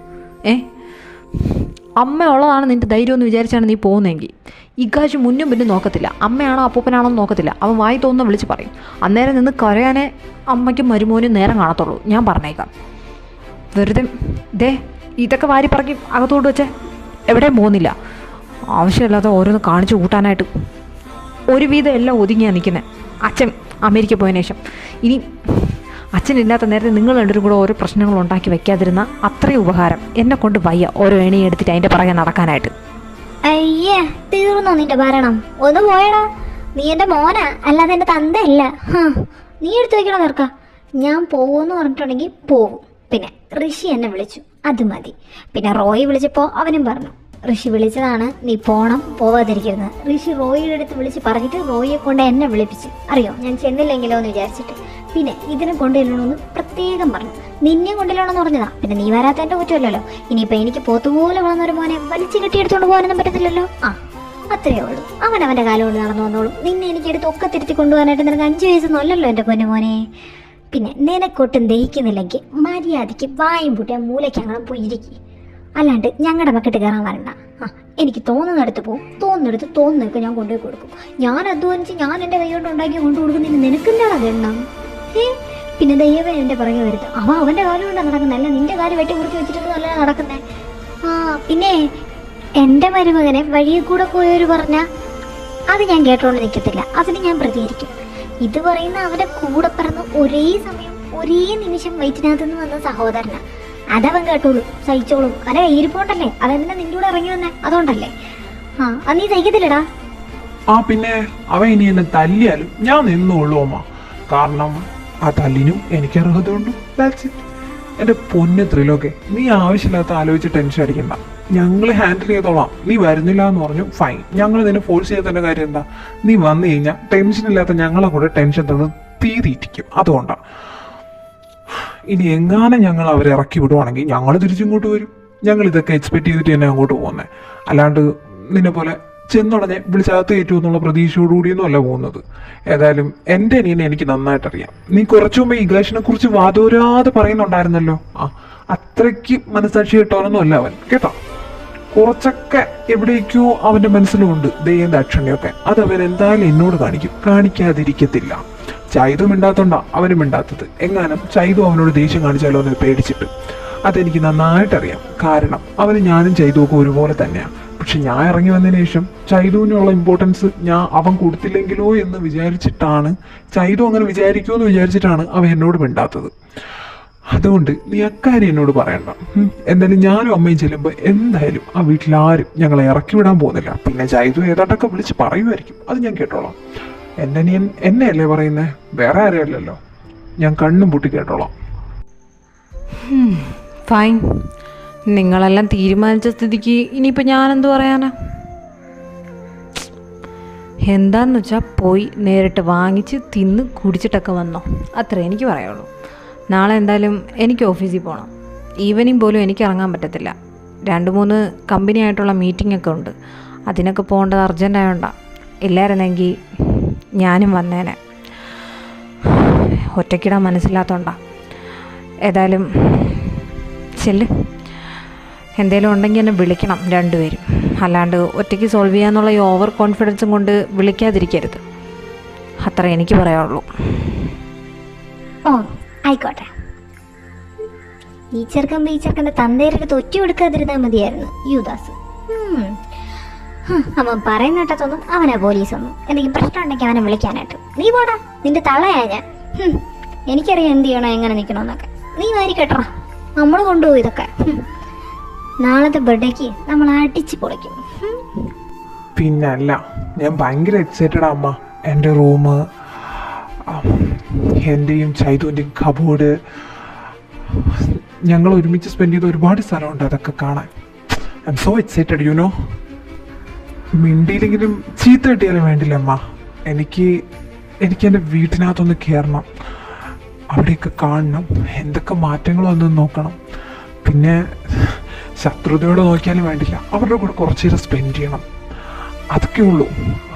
[SPEAKER 6] അമ്മ ഉള്ളതാണ് നിൻ്റെ ധൈര്യം എന്ന് വിചാരിച്ചാണ് നീ പോകുന്നതെങ്കിൽ ഇക്കാശ് മുന്നും പിന്നും നോക്കത്തില്ല. അമ്മയാണോ അപ്പൂപ്പനാണോ എന്ന് നോക്കത്തില്ല. അവൻ വായി തോന്നുന്ന വിളിച്ച് പറയും. അന്നേരം നിന്ന് കരയാനേ അമ്മയ്ക്കും മരുമോനും നേരം കാണത്തുള്ളൂ. ഞാൻ പറഞ്ഞേക്കാം. വെറുതെ ഇതൊക്കെ വാരിപ്പറക്കി അകത്തോട്ട് വെച്ചേ എവിടെയും പോകുന്നില്ല. ആവശ്യമില്ലാതെ ഓരോന്ന് കാണിച്ചു കൂട്ടാനായിട്ട് ഒരുവിധം എല്ലാം ഒതുങ്ങിയാണ് നിൽക്കുന്നത്. അച്ഛൻ അമേരിക്ക പോയതിനു ശേഷം ഇനി അച്ഛനില്ലാത്ത നേരത്തെ നിങ്ങൾ രണ്ടുപേരും കൂടെ ഓരോ പ്രശ്നങ്ങൾ ഉണ്ടാക്കി വെക്കാതിരുന്ന അത്രയും ഉപകാരം. എന്നെ കൊണ്ട് വയ്യ ഓരോ എണി എടുത്തിട്ട് അതിൻ്റെ പുറകെ നടക്കാനായിട്ട്.
[SPEAKER 7] അയ്യേ, തീർന്നോ നിന്റെ ഭരണം? ഒന്ന് പോയടാ. നീ എൻ്റെ മോനാ, അല്ലാതെ എൻ്റെ തന്തയല്ല. നീ എടുത്തു വെക്കണോ തീർക്ക. ഞാൻ പോകുമെന്ന് പറഞ്ഞിട്ടുണ്ടെങ്കിൽ പോകും. പിന്നെ ഋഷി എന്നെ വിളിച്ചു, അത് മതി. പിന്നെ റോയി വിളിച്ചപ്പോൾ അവനും പറഞ്ഞു ഋഷി വിളിച്ചതാണ്, നീ പോണം, പോവാതിരിക്കരുത്. ഋഷി റോയിയുടെ അടുത്ത് വിളിച്ച് പറഞ്ഞിട്ട് റോയിയെ കൊണ്ട് എന്നെ വിളിപ്പിച്ച്. അറിയോ, ഞാൻ ചെന്നില്ലെങ്കിലോ എന്ന് വിചാരിച്ചിട്ട്. പിന്നെ ഇതിനെ കൊണ്ടുവരണമെന്ന് പ്രത്യേകം പറഞ്ഞു. നിന്നെ കൊണ്ടുവരണമെന്ന് പറഞ്ഞതാ. പിന്നെ നീ വരാത്തതിൻ്റെ കുറ്റമല്ലല്ലോ. ഇനിയിപ്പോൾ എനിക്ക് പോത്തുപോലെ വളർന്നൊരു മോനെ വലിച്ചു കെട്ടിയെടുത്തോണ്ട് പോകാനൊന്നും പറ്റത്തില്ലല്ലോ. അത്രയേ ഉള്ളൂ. അവൻ്റെ കാലം കൊണ്ട് നടന്നു വന്നോളും. നിന്നെ എനിക്കെടുത്ത് ഒക്കെ തിരുത്തി കൊണ്ടുപോകാനായിട്ട് നിനക്ക് 5 വയസ്സൊന്നും അല്ലല്ലോ എൻ്റെ പൊന്നു മോനെ. പിന്നെ നിനക്കൊട്ടും ദഹിക്കുന്നില്ലെങ്കിൽ മര്യാദയ്ക്ക് വായും പൂട്ടി ആ മൂലയ്ക്ക് അങ്ങനെ പോയിരിക്കും. അല്ലാണ്ട് ഞങ്ങളുടെ മക്കിട്ട് കയറാൻ വരണ്ട. എനിക്ക് തോന്നുന്നിടത്ത് പോകും, തോന്നുന്നിടത്ത് ഞാൻ കൊണ്ടുപോയി കൊടുക്കും. ഞാൻ അധ്വാനിച്ച് ഞാൻ എൻ്റെ കൈ കൊണ്ട് ഉണ്ടാക്കി കൊണ്ടു കൊടുക്കുന്നതിന് നിനക്കെന്താണ് അതെണ്ണം? പിന്നെ ദൈവം എൻ്റെ പുറകെ വരുന്നത്. അവൻ്റെ കാലം കൊണ്ടാണ് നടക്കുന്നത്, അല്ല നിന്റെ കാര്യം വെട്ടി കുറിച്ച് വെച്ചിട്ടൊന്നും അല്ല നടക്കുന്നത്. പിന്നെ എൻ്റെ മരുമകനെ വഴിയിൽ കൂടെ പോയവർ പറഞ്ഞാൽ അത് ഞാൻ കേട്ടോണ്ട് നിൽക്കത്തില്ല, അതിന് ഞാൻ പ്രതികരിക്കും. ഇത് പറയുന്ന അവൻ്റെ കൂടെ പിറന്ന് ഒരേ സമയം ഒരേ നിമിഷം വയറ്റിനകത്ത് നിന്ന് വന്ന സഹോദരനാണ്. അതവൻ കേട്ടോളൂ, സഹിച്ചോളും. അല്ല ഇരിപ്പോണ്ടല്ലേ, അതെന്തിനാ നിന്റെ കൂടെ ഇറങ്ങി വന്നേ? അതുകൊണ്ടല്ലേ. അത് നീ സഹിക്കത്തില്ലടാ.
[SPEAKER 5] പിന്നെ അവൻ ഇനി എന്നെ തല്ലിയാലും ഞാൻ നിന്നോളൂ അമ്മ. കാരണം ആ തല്ലിനും എനിക്ക് അർഹതയുണ്ട്. എന്റെ പൊന്ന് ത്രിലോകെ, നീ ആവശ്യമില്ലാത്ത ആലോചിച്ച് ടെൻഷൻ അടിക്കണ്ട. ഞങ്ങൾ ഹാൻഡിൽ ചെയ്തോളാം. നീ വരുന്നില്ല എന്ന് പറഞ്ഞു, ഫൈൻ. ഞങ്ങൾ നിന്നെ ഫോഴ്സ് ചെയ്യാത്തതിന്റെ കാര്യം എന്താ? നീ വന്നു കഴിഞ്ഞാൽ ടെൻഷൻ ഇല്ലാത്ത ഞങ്ങളെ കൂടെ ടെൻഷൻ തന്ന് തീറ്റിക്കും. അതുകൊണ്ടാണ്. ഇനി എങ്ങാനും ഞങ്ങൾ അവരെ ഇറക്കി വിടുവാണെങ്കിൽ ഞങ്ങൾ തിരിച്ചിങ്ങോട്ട് വരും. ഞങ്ങൾ ഇതൊക്കെ എക്സ്പെക്ട് ചെയ്തിട്ട് തന്നെ അങ്ങോട്ട് പോകുന്നത്. അല്ലാണ്ട് നിന്നെ പോലെ ചെന്നുടനെ വിളിച്ചകത്ത് കയറ്റു എന്നുള്ള പ്രതീക്ഷയോടുകൂടിയൊന്നും അല്ല പോകുന്നത്. ഏതായാലും എൻ്റെ അനിയനെ എനിക്ക് നന്നായിട്ടറിയാം. നീ കുറച്ചു മുമ്പ് ഇഗ്ലേഷിനെ കുറിച്ച് വാദോരാതെ പറയുന്നുണ്ടായിരുന്നല്ലോ. അത്രയ്ക്ക് മനസ്സാക്ഷി കിട്ടാനൊന്നും അല്ല അവൻ, കേട്ടോ. കുറച്ചൊക്കെ എവിടേക്കോ അവന്റെ മനസ്സിലുണ്ട് ദയ്യം ദാക്ഷിണ്യൊക്കെ. അത് അവൻ എന്തായാലും എന്നോട് കാണിക്കും, കാണിക്കാതിരിക്കത്തില്ല. ചൈതു മിണ്ടാത്തോണ്ടാ അവന് മിണ്ടാത്തത്. എങ്ങാനും ചൈതു അവനോട് ദേഷ്യം കാണിച്ചാലോ എന്ന് പേടിച്ചിട്ട്. അതെനിക്ക് നന്നായിട്ടറിയാം. കാരണം അവന് ഞാനും ചൈതുവൊക്കെ ഒരുപോലെ തന്നെയാണ്. പക്ഷെ ഞാൻ ഇറങ്ങി വന്നതിന് ശേഷം ചൈതുവിനുള്ള ഇമ്പോർട്ടൻസ് അവൻ കൊടുത്തില്ലെങ്കിലോ എന്ന് വിചാരിച്ചിട്ടാണ്, ചൈതു അങ്ങനെ വിചാരിക്കുമോ എന്ന് വിചാരിച്ചിട്ടാണ് അവൻ എന്നോട് മിണ്ടാത്തത്. അതുകൊണ്ട് നീ അക്കാര്യം എന്നോട് പറയണ്ട. എന്തായാലും ഞാനും അമ്മയും ചെല്ലുമ്പോൾ എന്തായാലും ആ വീട്ടിലാരും ഞങ്ങളെ ഇറക്കി വിടാൻ പോകുന്നില്ല. പിന്നെ ചൈതു ഏതാണ്ടൊക്കെ വിളിച്ച് പറയുമായിരിക്കും, അത് ഞാൻ കേട്ടോളാം. എൻ്റെ അനിയൻ എന്നെയല്ലേ പറയുന്നേ, വേറെ ആരെയല്ലല്ലോ. ഞാൻ കണ്ണും പൂട്ടി കേട്ടോളാം.
[SPEAKER 6] ഫൈൻ, നിങ്ങളെല്ലാം തീരുമാനിച്ച സ്ഥിതിക്ക് ഇനിയിപ്പോൾ ഞാനെന്ത് പറയാനാ? എന്താന്ന് വെച്ചാൽ പോയി നേരിട്ട് വാങ്ങിച്ച് തിന്ന് കുടിച്ചിട്ടൊക്കെ വന്നോ, അത്രേ എനിക്ക് പറയുള്ളൂ. നാളെ എന്തായാലും എനിക്ക് ഓഫീസിൽ പോകണം. ഈവനിങ് പോലും എനിക്ക് ഇറങ്ങാൻ പറ്റത്തില്ല. 2-3 കമ്പനി ആയിട്ടുള്ള മീറ്റിംഗ് ഒക്കെ ഉണ്ട്. അതിനൊക്കെ പോകേണ്ടത് അർജൻറ്റായോണ്ടാണ്. ഇല്ലായിരുന്നെങ്കിൽ ഞാനും വന്നേനെ. ഒറ്റയ്ക്കിടാൻ മനസ്സില്ലാത്തോണ്ടാ. ഏതായാലും ചെല്ല്, എന്തേലും ഉണ്ടെങ്കിൽ എന്നെ വിളിക്കണം 2 പേരും. അല്ലാണ്ട് ഒറ്റയ്ക്ക് സോൾവ് ചെയ്യാന്നുള്ള ഈ ഓവർ കോൺഫിഡൻസും കൊണ്ട് വിളിക്കാതിരിക്കരുത്. അത്ര എനിക്ക് പറയാനുള്ളൂ.
[SPEAKER 7] ആയിക്കോട്ടെ. ഈ ചെറുക്കൻ്റെ തന്തേരുടെ തൊറ്റി കൊടുക്കാതിരുന്നാൽ മതിയായിരുന്നു യുദാസ്. അവൻ പറയുന്ന കേട്ടതൊന്നും അവനെ പോലീസൊന്നും എന്തെങ്കിലും പ്രശ്നം ഉണ്ടെങ്കിൽ അവനെ വിളിക്കാനായിട്ട്. നീ പോടാ, നിന്റെ തള്ളയാ ഞാൻ. എനിക്കറിയാം എന്ത് ചെയ്യണോ, എങ്ങനെ നിൽക്കണമെന്നൊക്കെ. നീ വാരി കേട്ടറാ, നമ്മൾ കൊണ്ടുപോകും ഇതൊക്കെ. നാളത്തെ ബർത്ത്ഡേക്ക് നമ്മൾ അടിച്ച് പൊളിക്കും.
[SPEAKER 5] പിന്നല്ല, ഞാൻ ഭയങ്കര എക്സൈറ്റഡ് അമ്മ. എൻ്റെ റൂം, എൻ്റെയും ചൈതുവിൻ്റെയും കബോർഡ്, ഞങ്ങൾ ഒരുമിച്ച് സ്പെൻഡ് ചെയ്ത ഒരുപാട് സ്ഥലമുണ്ട്. അതൊക്കെ കാണാൻ I am so excited. You know, മിണ്ടിയില്ലെങ്കിലും ചീത്ത കിട്ടിയാലും വേണ്ടില്ല അമ്മ. എനിക്ക് എൻ്റെ വീട്ടിനകത്തൊന്ന് കയറണം, അവിടെയൊക്കെ കാണണം, എന്തൊക്കെ മാറ്റങ്ങൾ വന്നെന്ന് നോക്കണം. പിന്നെ ശത്രുതയോടെ നോക്കിയാലും വേണ്ടില്ല, അവരുടെ കൂടെ കുറച്ച് നേരം സ്പെൻഡ് ചെയ്യണം. അതൊക്കെ ഉള്ളൂ.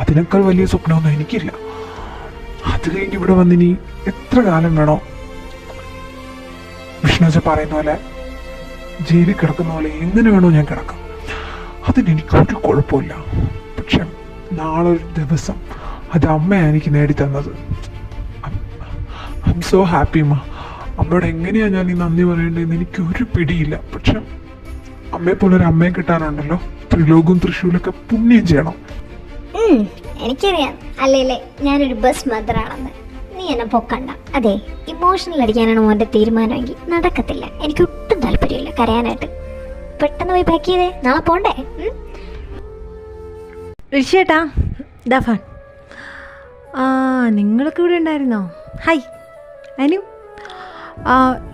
[SPEAKER 5] അതിനേക്കാൾ വലിയ സ്വപ്നമൊന്നും എനിക്കില്ല. അത് കഴിഞ്ഞ് ഇവിടെ വന്നിനി എത്ര കാലം വേണോ, വിഷ്ണുജ പറയുന്ന പോലെ ജയിലിൽ കിടക്കുന്ന പോലെ എങ്ങനെ വേണോ ഞാൻ കിടക്കാം. അതിനെനിക്കൊരു കുഴപ്പമില്ല. പക്ഷെ നാളെ ഒരു ദിവസം അത് അമ്മയാണ് എനിക്ക് നേടിത്തന്നത്. ഐ എം സോ ഹാപ്പി അമ്മ. അമ്മയോട് എങ്ങനെയാണ് ഞാൻ ഈ നന്ദി പറയേണ്ടതെന്ന് എനിക്കൊരു പിടിയില്ല. പക്ഷെ അമ്മയെപ്പോലൊരു അമ്മയെ കിട്ടാനുണ്ടല്ലോ, ത്രിലോകവും തൃശ്ശൂലൊക്കെ പുണ്യം ചെയ്യണം.
[SPEAKER 7] എനിക്കറിയാം അല്ലേ ഞാനൊരു ബസ് മദറാണെന്ന്. നീ എന്നെ പൊക്കണ്ട. അതെ, ഇമോഷണൽ അടിക്കാനാണ് മോൻ്റെ തീരുമാനമെങ്കിൽ നടക്കത്തില്ല. എനിക്ക് ഒട്ടും താല്പര്യമില്ല കരയാനായിട്ട്. പെട്ടെന്ന് പോയി പാക്ക് ചെയ്തേ, നാളെ പോണ്ടേ?
[SPEAKER 6] ഋഷിയേട്ടാ, ദഫാൻ, നിങ്ങളൊക്കെ ഇവിടെ ഉണ്ടായിരുന്നോ? ഹായ് അനു.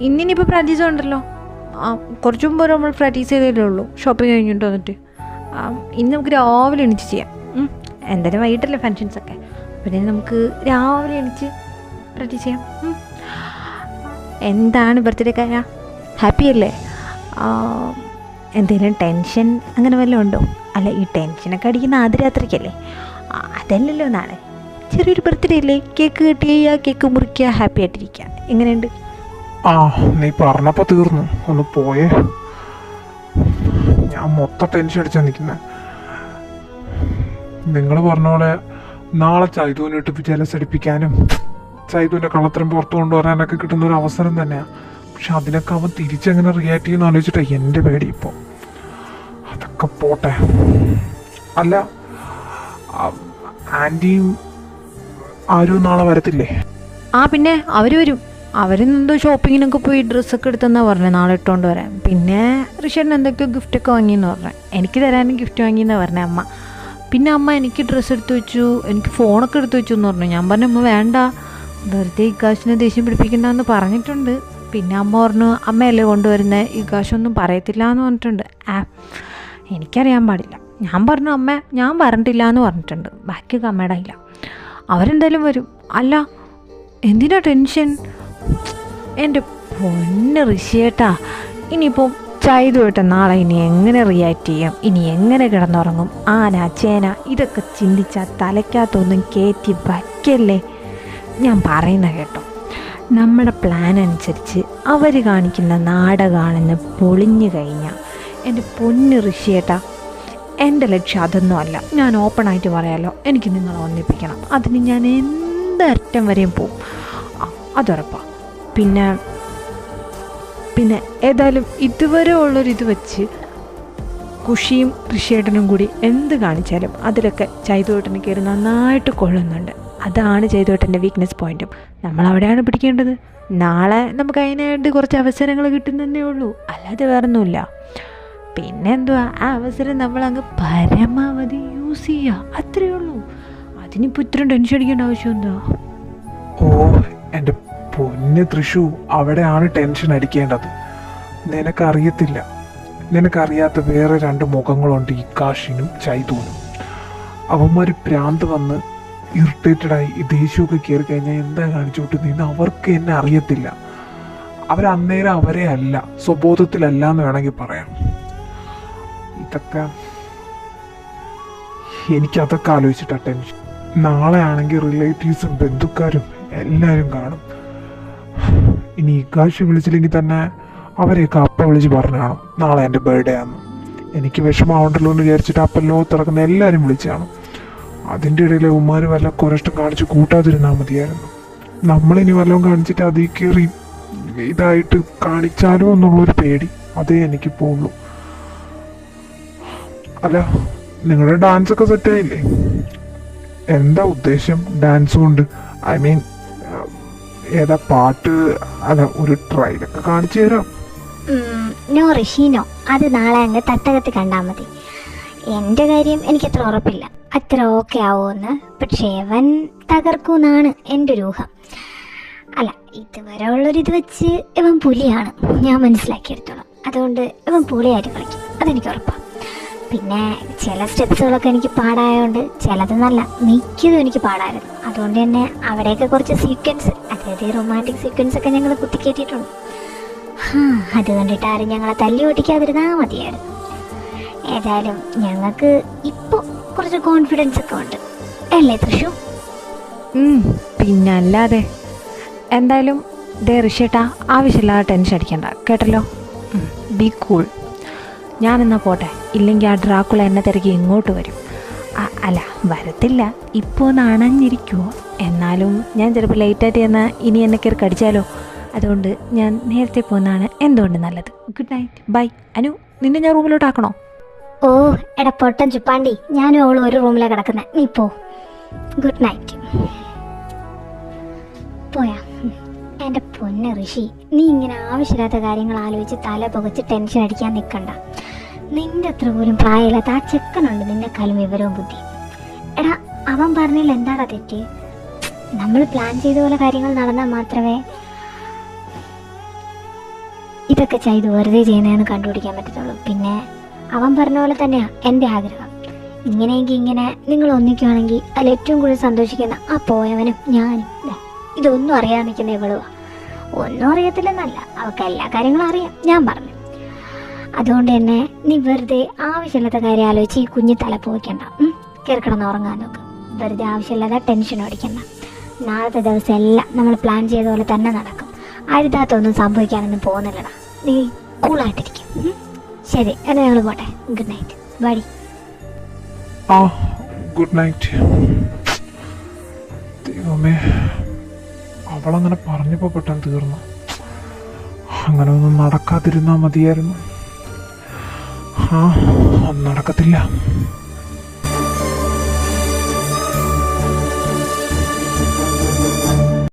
[SPEAKER 6] ഇന്നിനിപ്പോൾ പ്രാക്ടീസ് ഉണ്ടല്ലോ. കുറച്ച് മുമ്പ് നമ്മൾ പ്രാക്ടീസ് ചെയ്തതേ ഉള്ളൂ, ഷോപ്പിംഗ് കഴിഞ്ഞിട്ട് വന്നിട്ട്. ഇന്ന് നമുക്ക് രാവിലെ എണീച്ച് ചെയ്യാം. എന്തായാലും വൈകിട്ടല്ലേ ഫങ്ഷൻസൊക്കെ, പിന്നെ നമുക്ക് രാവിലെ എണീച്ച് പ്രാക്ടീസ് ചെയ്യാം. എന്താണ് ബർത്ത്ഡേ കാര, ഹാപ്പി അല്ലേ? എന്തെങ്കിലും ടെൻഷൻ അങ്ങനെ വല്ലതും ഉണ്ടോ? അല്ല, ഈ ടെൻഷനൊക്കെ അടിക്കുന്ന ആദ്യരാത്രിക്കല്ലേ, അതല്ലല്ലോ നാളെ. ചെറിയൊരു ബർത്ത്ഡേ അല്ലേ, കേക്ക് കട്ട് ചെയ്യുക, കേക്ക് മുറിക്കുക, ഹാപ്പി ആയിട്ടിരിക്കുക. എങ്ങനെയുണ്ട്?
[SPEAKER 5] നീ പറഞ്ഞപ്പോൾ തീർന്നു. ഒന്ന് പോയേ, ഞാൻ മൊത്തം ടെൻഷൻ അടിച്ചാ നിൽക്കുന്നത്. നിങ്ങൾ പറഞ്ഞ പോലെ നാളെ ചൈതുവിനിട്ട് ജലസടിപ്പിക്കാനും ചൈതുവിൻ്റെ കള്ളത്തരം പുറത്തു കൊണ്ടുവരാനൊക്കെ കിട്ടുന്ന ഒരു അവസരം തന്നെയാണ്. പക്ഷെ അതിനൊക്കെ അവൻ തിരിച്ചെങ്ങനെ റിയാക്ട് ചെയ്യുന്ന ആലോചിച്ചിട്ടാണ് എൻ്റെ പേടി ഇപ്പോൾ. അതൊക്കെ പോട്ടെ. അല്ല, ആൻറ്റിയും ആരും നാളെ വരത്തില്ലേ?
[SPEAKER 6] പിന്നെ അവർ വരും. അവരെന്തോ ഷോപ്പിങ്ങിനൊക്കെ പോയി ഡ്രസ്സൊക്കെ എടുത്തെന്നാണ് പറഞ്ഞത്, നാളെ ഇട്ടുകൊണ്ട് വരാൻ. പിന്നെ ഋഷേട്ടന് എന്തൊക്കെയോ ഗിഫ്റ്റൊക്കെ വാങ്ങിയെന്ന് പറഞ്ഞു. എനിക്ക് തരാനും ഗിഫ്റ്റ് വാങ്ങിയെന്നാണ് പറഞ്ഞത് അമ്മ. പിന്നെ അമ്മ എനിക്ക് ഡ്രസ്സ് എടുത്ത് വെച്ചു, എനിക്ക് ഫോണൊക്കെ എടുത്ത് വെച്ചു എന്ന് പറഞ്ഞു. ഞാൻ പറഞ്ഞു അമ്മ വേണ്ട, വെറുതെ ഇക്കാശിനെ ദേഷ്യം പിടിപ്പിക്കണ്ടെന്ന് പറഞ്ഞിട്ടുണ്ട്. പിന്നെ അമ്മ പറഞ്ഞു അമ്മയല്ലേ കൊണ്ടുവരുന്നത്, ഇക്കാശൊന്നും പറയത്തില്ല എന്ന് പറഞ്ഞിട്ടുണ്ട്. എനിക്കറിയാൻ പാടില്ല. ഞാൻ പറഞ്ഞു അമ്മ ഞാൻ പറഞ്ഞിട്ടില്ല എന്ന് പറഞ്ഞിട്ടുണ്ട്. ബാക്കിയൊക്കെ അമ്മയുടെ ഇല്ല, അവരെന്തായാലും വരും. അല്ല എന്തിനാ ടെൻഷൻ? എൻ്റെ പൊന്ന് ഋഷിയേട്ടാ, ഇനിയിപ്പോൾ ചൈതുമായിട്ട് നാളെ ഇനി എങ്ങനെ റിയാക്ട് ചെയ്യും, ഇനി എങ്ങനെ കിടന്നുറങ്ങും, ആന ചേന ഇതൊക്കെ ചിന്തിച്ചാൽ തലയ്ക്കകത്തൊന്നും കയറ്റി വയ്ക്കല്ലേ. ഞാൻ പറയുന്ന കേട്ടോ, നമ്മുടെ പ്ലാൻ അനുസരിച്ച് അവർ കാണിക്കുന്ന നാടകമാണെന്ന് പൊളിഞ്ഞു കഴിഞ്ഞാൽ എൻ്റെ പൊന്ന് ഋഷിയേട്ടാ, എൻ്റെ ലക്ഷ്യം അതൊന്നും അല്ല. ഞാൻ ഓപ്പണായിട്ട് പറയാമല്ലോ, എനിക്ക് നിങ്ങളെ ഒന്നിപ്പിക്കണം. അതിന് ഞാൻ എന്തറ്റം വരെയും പോവും, അതുറപ്പാണ്. പിന്നെ ഏതായാലും ഇതുവരെ ഉള്ളൊരിത് വെച്ച് കുഷിയും ഋഷിയേട്ടനും കൂടി എന്ത് കാണിച്ചാലും അതിലൊക്കെ ചൈതുവേട്ടന് കയറി നന്നായിട്ട് കൊള്ളുന്നുണ്ട്. അതാണ് ചൈതുവേട്ടൻ്റെ വീക്ക്നെസ് പോയിൻറ്റും. നമ്മളവിടെയാണ് പിടിക്കേണ്ടത്. നാളെ നമുക്ക് അതിനായിട്ട് കുറച്ച് അവസരങ്ങൾ കിട്ടുന്നതേ ഉള്ളൂ, അല്ലാതെ വേറൊന്നുമില്ല. പിന്നെന്തുവാ, ആ അവസരം നമ്മളങ്ങ് പരമാവധി യൂസ് ചെയ്യുക, അത്രയേ ഉള്ളൂ. അതിനിപ്പോൾ ഇത്രയും ടെൻഷൻ അടിക്കേണ്ട ആവശ്യം എന്താ?
[SPEAKER 5] ഓ എൻ്റെ പൊന്ന് തൃശു, അവിടെയാണ് ടെൻഷൻ അടിക്കേണ്ടത്. നിനക്കറിയത്തില്ല, നിനക്കറിയാത്ത വേറെ 2 മുഖങ്ങളുണ്ട്, ഇക്കാഷിനും ചൈതുവിനും. അവന്മാർ ഭ്രാന്ത് വന്ന് ഇറിറ്റേറ്റഡായി ഈ ദേഷ്യമൊക്കെ കയറി കഴിഞ്ഞാൽ എന്താ കാണിച്ചോട്ട് നിന്ന് അവർക്ക് എന്നെ അറിയത്തില്ല. അവരന്നേരം അവരെ അല്ല, സ്വബോധത്തിലല്ല എന്ന് വേണമെങ്കിൽ പറയാം. ഇതൊക്കെ എനിക്കതൊക്കെ ആലോചിച്ചിട്ടാ ടെൻഷൻ. നാളെ ആണെങ്കിൽ റിലേറ്റീവ്സും ബന്ധുക്കാരും എല്ലാവരും കാണും. ഇനി ഇക്കാശ് വിളിച്ചില്ലെങ്കിൽ തന്നെ അവരെയൊക്കെ അപ്പ വിളിച്ച് പറഞ്ഞു കാണും നാളെ എൻ്റെ ബർത്ത്ഡേ ആണ്. എനിക്ക് വിഷമമാവണ്ടല്ലോ എന്ന് വിചാരിച്ചിട്ട് അപ്പം ലോകത്തിറക്കുന്ന എല്ലാവരും വിളിച്ച് കാണും. അതിൻ്റെ ഇടയിൽ ഉമ്മാർ വല്ല കുരഷ്ടം കാണിച്ച് കൂട്ടാതിരുന്നാൽ മതിയായിരുന്നു. നമ്മളിനി വല്ലതും കാണിച്ചിട്ട് അതിൽ കയറി ഇതായിട്ട് കാണിച്ചാലോ എന്നുള്ളൊരു പേടി, അതേ എനിക്കിപ്പോൾ ഉള്ളൂ. അല്ല, നിങ്ങളുടെ ഡാൻസൊക്കെ സെറ്റായില്ലേ? എന്താ ഉദ്ദേശം ഡാൻസ് കൊണ്ട്? ഐ മീൻ ഏതാ പാട്ട്? അല്ല, ഒരു ട്രയലൊക്കെ കാണിച്ചു തരാം.
[SPEAKER 7] നോ ഋഷിനോ, അത് നാളെ അങ്ങ് തട്ടകത്ത് കണ്ടാൽ മതി. എൻ്റെ കാര്യം എനിക്കത്ര ഉറപ്പില്ല അത്ര ഓക്കെ ആവുമെന്ന്. പക്ഷേ അവൻ തകർക്കൂന്നാണ് എൻ്റെ ഒരു ഊഹം. അല്ല, ഇതുവരെ ഉള്ളൊരിത് വെച്ച് ഇവൻ പുലിയാണ്, ഞാൻ മനസ്സിലാക്കിയെടുത്തോളാം. അതുകൊണ്ട് ഇവൻ പുലിയായിട്ട് കളിക്കും, അതെനിക്ക് ഉറപ്പാണ്. പിന്നെ ചില സ്റ്റെപ്സുകളൊക്കെ എനിക്ക് പാടായതുകൊണ്ട് ചിലത് നല്ല, മിക്കതും എനിക്ക് പാടായിരുന്നു. അതുകൊണ്ട് തന്നെ അവിടെയൊക്കെ കുറച്ച് സീക്വൻസ്, അതായത് റൊമാൻറ്റിക് സീക്വൻസ് ഒക്കെ ഞങ്ങൾ കുത്തിക്കയറ്റിയിട്ടുണ്ട്. അത് കണ്ടിട്ട് ആരും ഞങ്ങളെ തല്ലി ഓടിക്കാതിരുന്നാൽ മതിയായിരുന്നു. ഏതായാലും ഞങ്ങൾക്ക് ഇപ്പോൾ കുറച്ച് കോൺഫിഡൻസ് ഒക്കെ ഉണ്ട്, അല്ലേ തൃശു?
[SPEAKER 6] പിന്നല്ലാതെ. എന്തായാലും ദേ ഋഷിയേട്ടാ, ആവശ്യമില്ലാതെ ടെൻഷൻ അടിക്കണ്ട കേട്ടല്ലോ. B cool. ഞാനെന്നാ പോട്ടെ, ഇല്ലെങ്കിൽ ആ ഡ്രാക്കുള എന്നെ തിരക്കി ഇങ്ങോട്ട് വരും. അല്ല, വരത്തില്ല, ഇപ്പോൾ ഒന്ന് അണഞ്ഞിരിക്കുമോ. എന്നാലും ഞാൻ ചിലപ്പോൾ ലേറ്റായിട്ട് ചെന്നാൽ ഇനി എന്നെ കയറി കടിച്ചാലോ. അതുകൊണ്ട് ഞാൻ നേരത്തെ പോകുന്നതാണ് എന്തുകൊണ്ട് നല്ലത്. Good night, by. അനു, നിന്നെ ഞാൻ റൂമിലോട്ടാക്കണോ?
[SPEAKER 7] ഓ എടാ പൊട്ടൻ ചുപ്പാണ്ടി, ഞാനും അവളും ഒരു റൂമിലാണ് കിടക്കുന്നത്, നീ പോ. Good night. പോയാ എൻ്റെ പൊന്ന് ഋഷി, നീ ഇങ്ങനെ ആവശ്യമില്ലാത്ത കാര്യങ്ങൾ ആലോചിച്ച് തല പുകച്ച് ടെൻഷൻ അടിക്കാൻ നിൽക്കണ്ട. നിന്റെ അത്ര പോലും പ്രായമില്ലാത്ത ആ ചെക്കനുണ്ട് നിന്നെക്കാളും വിവരവും ബുദ്ധി. എടാ, അവൻ പറഞ്ഞതിൽ എന്താടാ തെറ്റ്? നമ്മൾ പ്ലാൻ ചെയ്ത പോലെ കാര്യങ്ങൾ നടന്നാൽ മാത്രമേ ഇതൊക്കെ ചെയ്ത് വെറുതെ ചെയ്യുന്നതെന്ന് കണ്ടുപിടിക്കാൻ പറ്റത്തുള്ളൂ. പിന്നെ അവൻ പറഞ്ഞ പോലെ തന്നെയാണ് എൻ്റെ ആഗ്രഹം. ഇങ്ങനെയെങ്കിൽ ഇങ്ങനെ നിങ്ങൾ ഒന്നിക്കുകയാണെങ്കിൽ അതിൽ ഏറ്റവും കൂടുതൽ സന്തോഷിക്കുന്ന ആ പോയവനും ഞാനും. ഇതൊന്നും അറിയാൻ നിൽക്കുന്ന ഇവളുവാ. ഒന്നും അറിയത്തില്ലെന്നല്ല, അവൾക്ക് എല്ലാ കാര്യങ്ങളും അറിയാം, ഞാൻ പറഞ്ഞു. അതുകൊണ്ട് തന്നെ നീ വെറുതെ ആവശ്യമില്ലാത്ത കാര്യം ആലോചിച്ച് ഈ കുഞ്ഞ് തല പോയിക്കണ്ട. കയറിക്കിടന്ന് ഉറങ്ങാൻ നോക്ക്. വെറുതെ ആവശ്യമില്ലാതെ ടെൻഷൻ അടിക്കണ്ട. നാളത്തെ ദിവസം എല്ലാം നമ്മൾ പ്ലാൻ ചെയ്ത പോലെ തന്നെ നടക്കും. അരുതാത്തൊന്നും സംഭവിക്കാനൊന്നും പോകുന്നില്ലടാ. നീ കൂളായിട്ടിരിക്കും. ശരി, എന്നാൽ ഞങ്ങൾ പോട്ടെ. Good night, bye.
[SPEAKER 5] Good night. ദൈവമേ, അവളങ്ങനെ പറഞ്ഞപ്പോൾ പെട്ടെന്ന് തീർന്നു. അങ്ങനെ ഒന്നും നടക്കാതിരുന്നാൽ മതിയായിരുന്നു. ഒന്നും നടക്കത്തില്ല.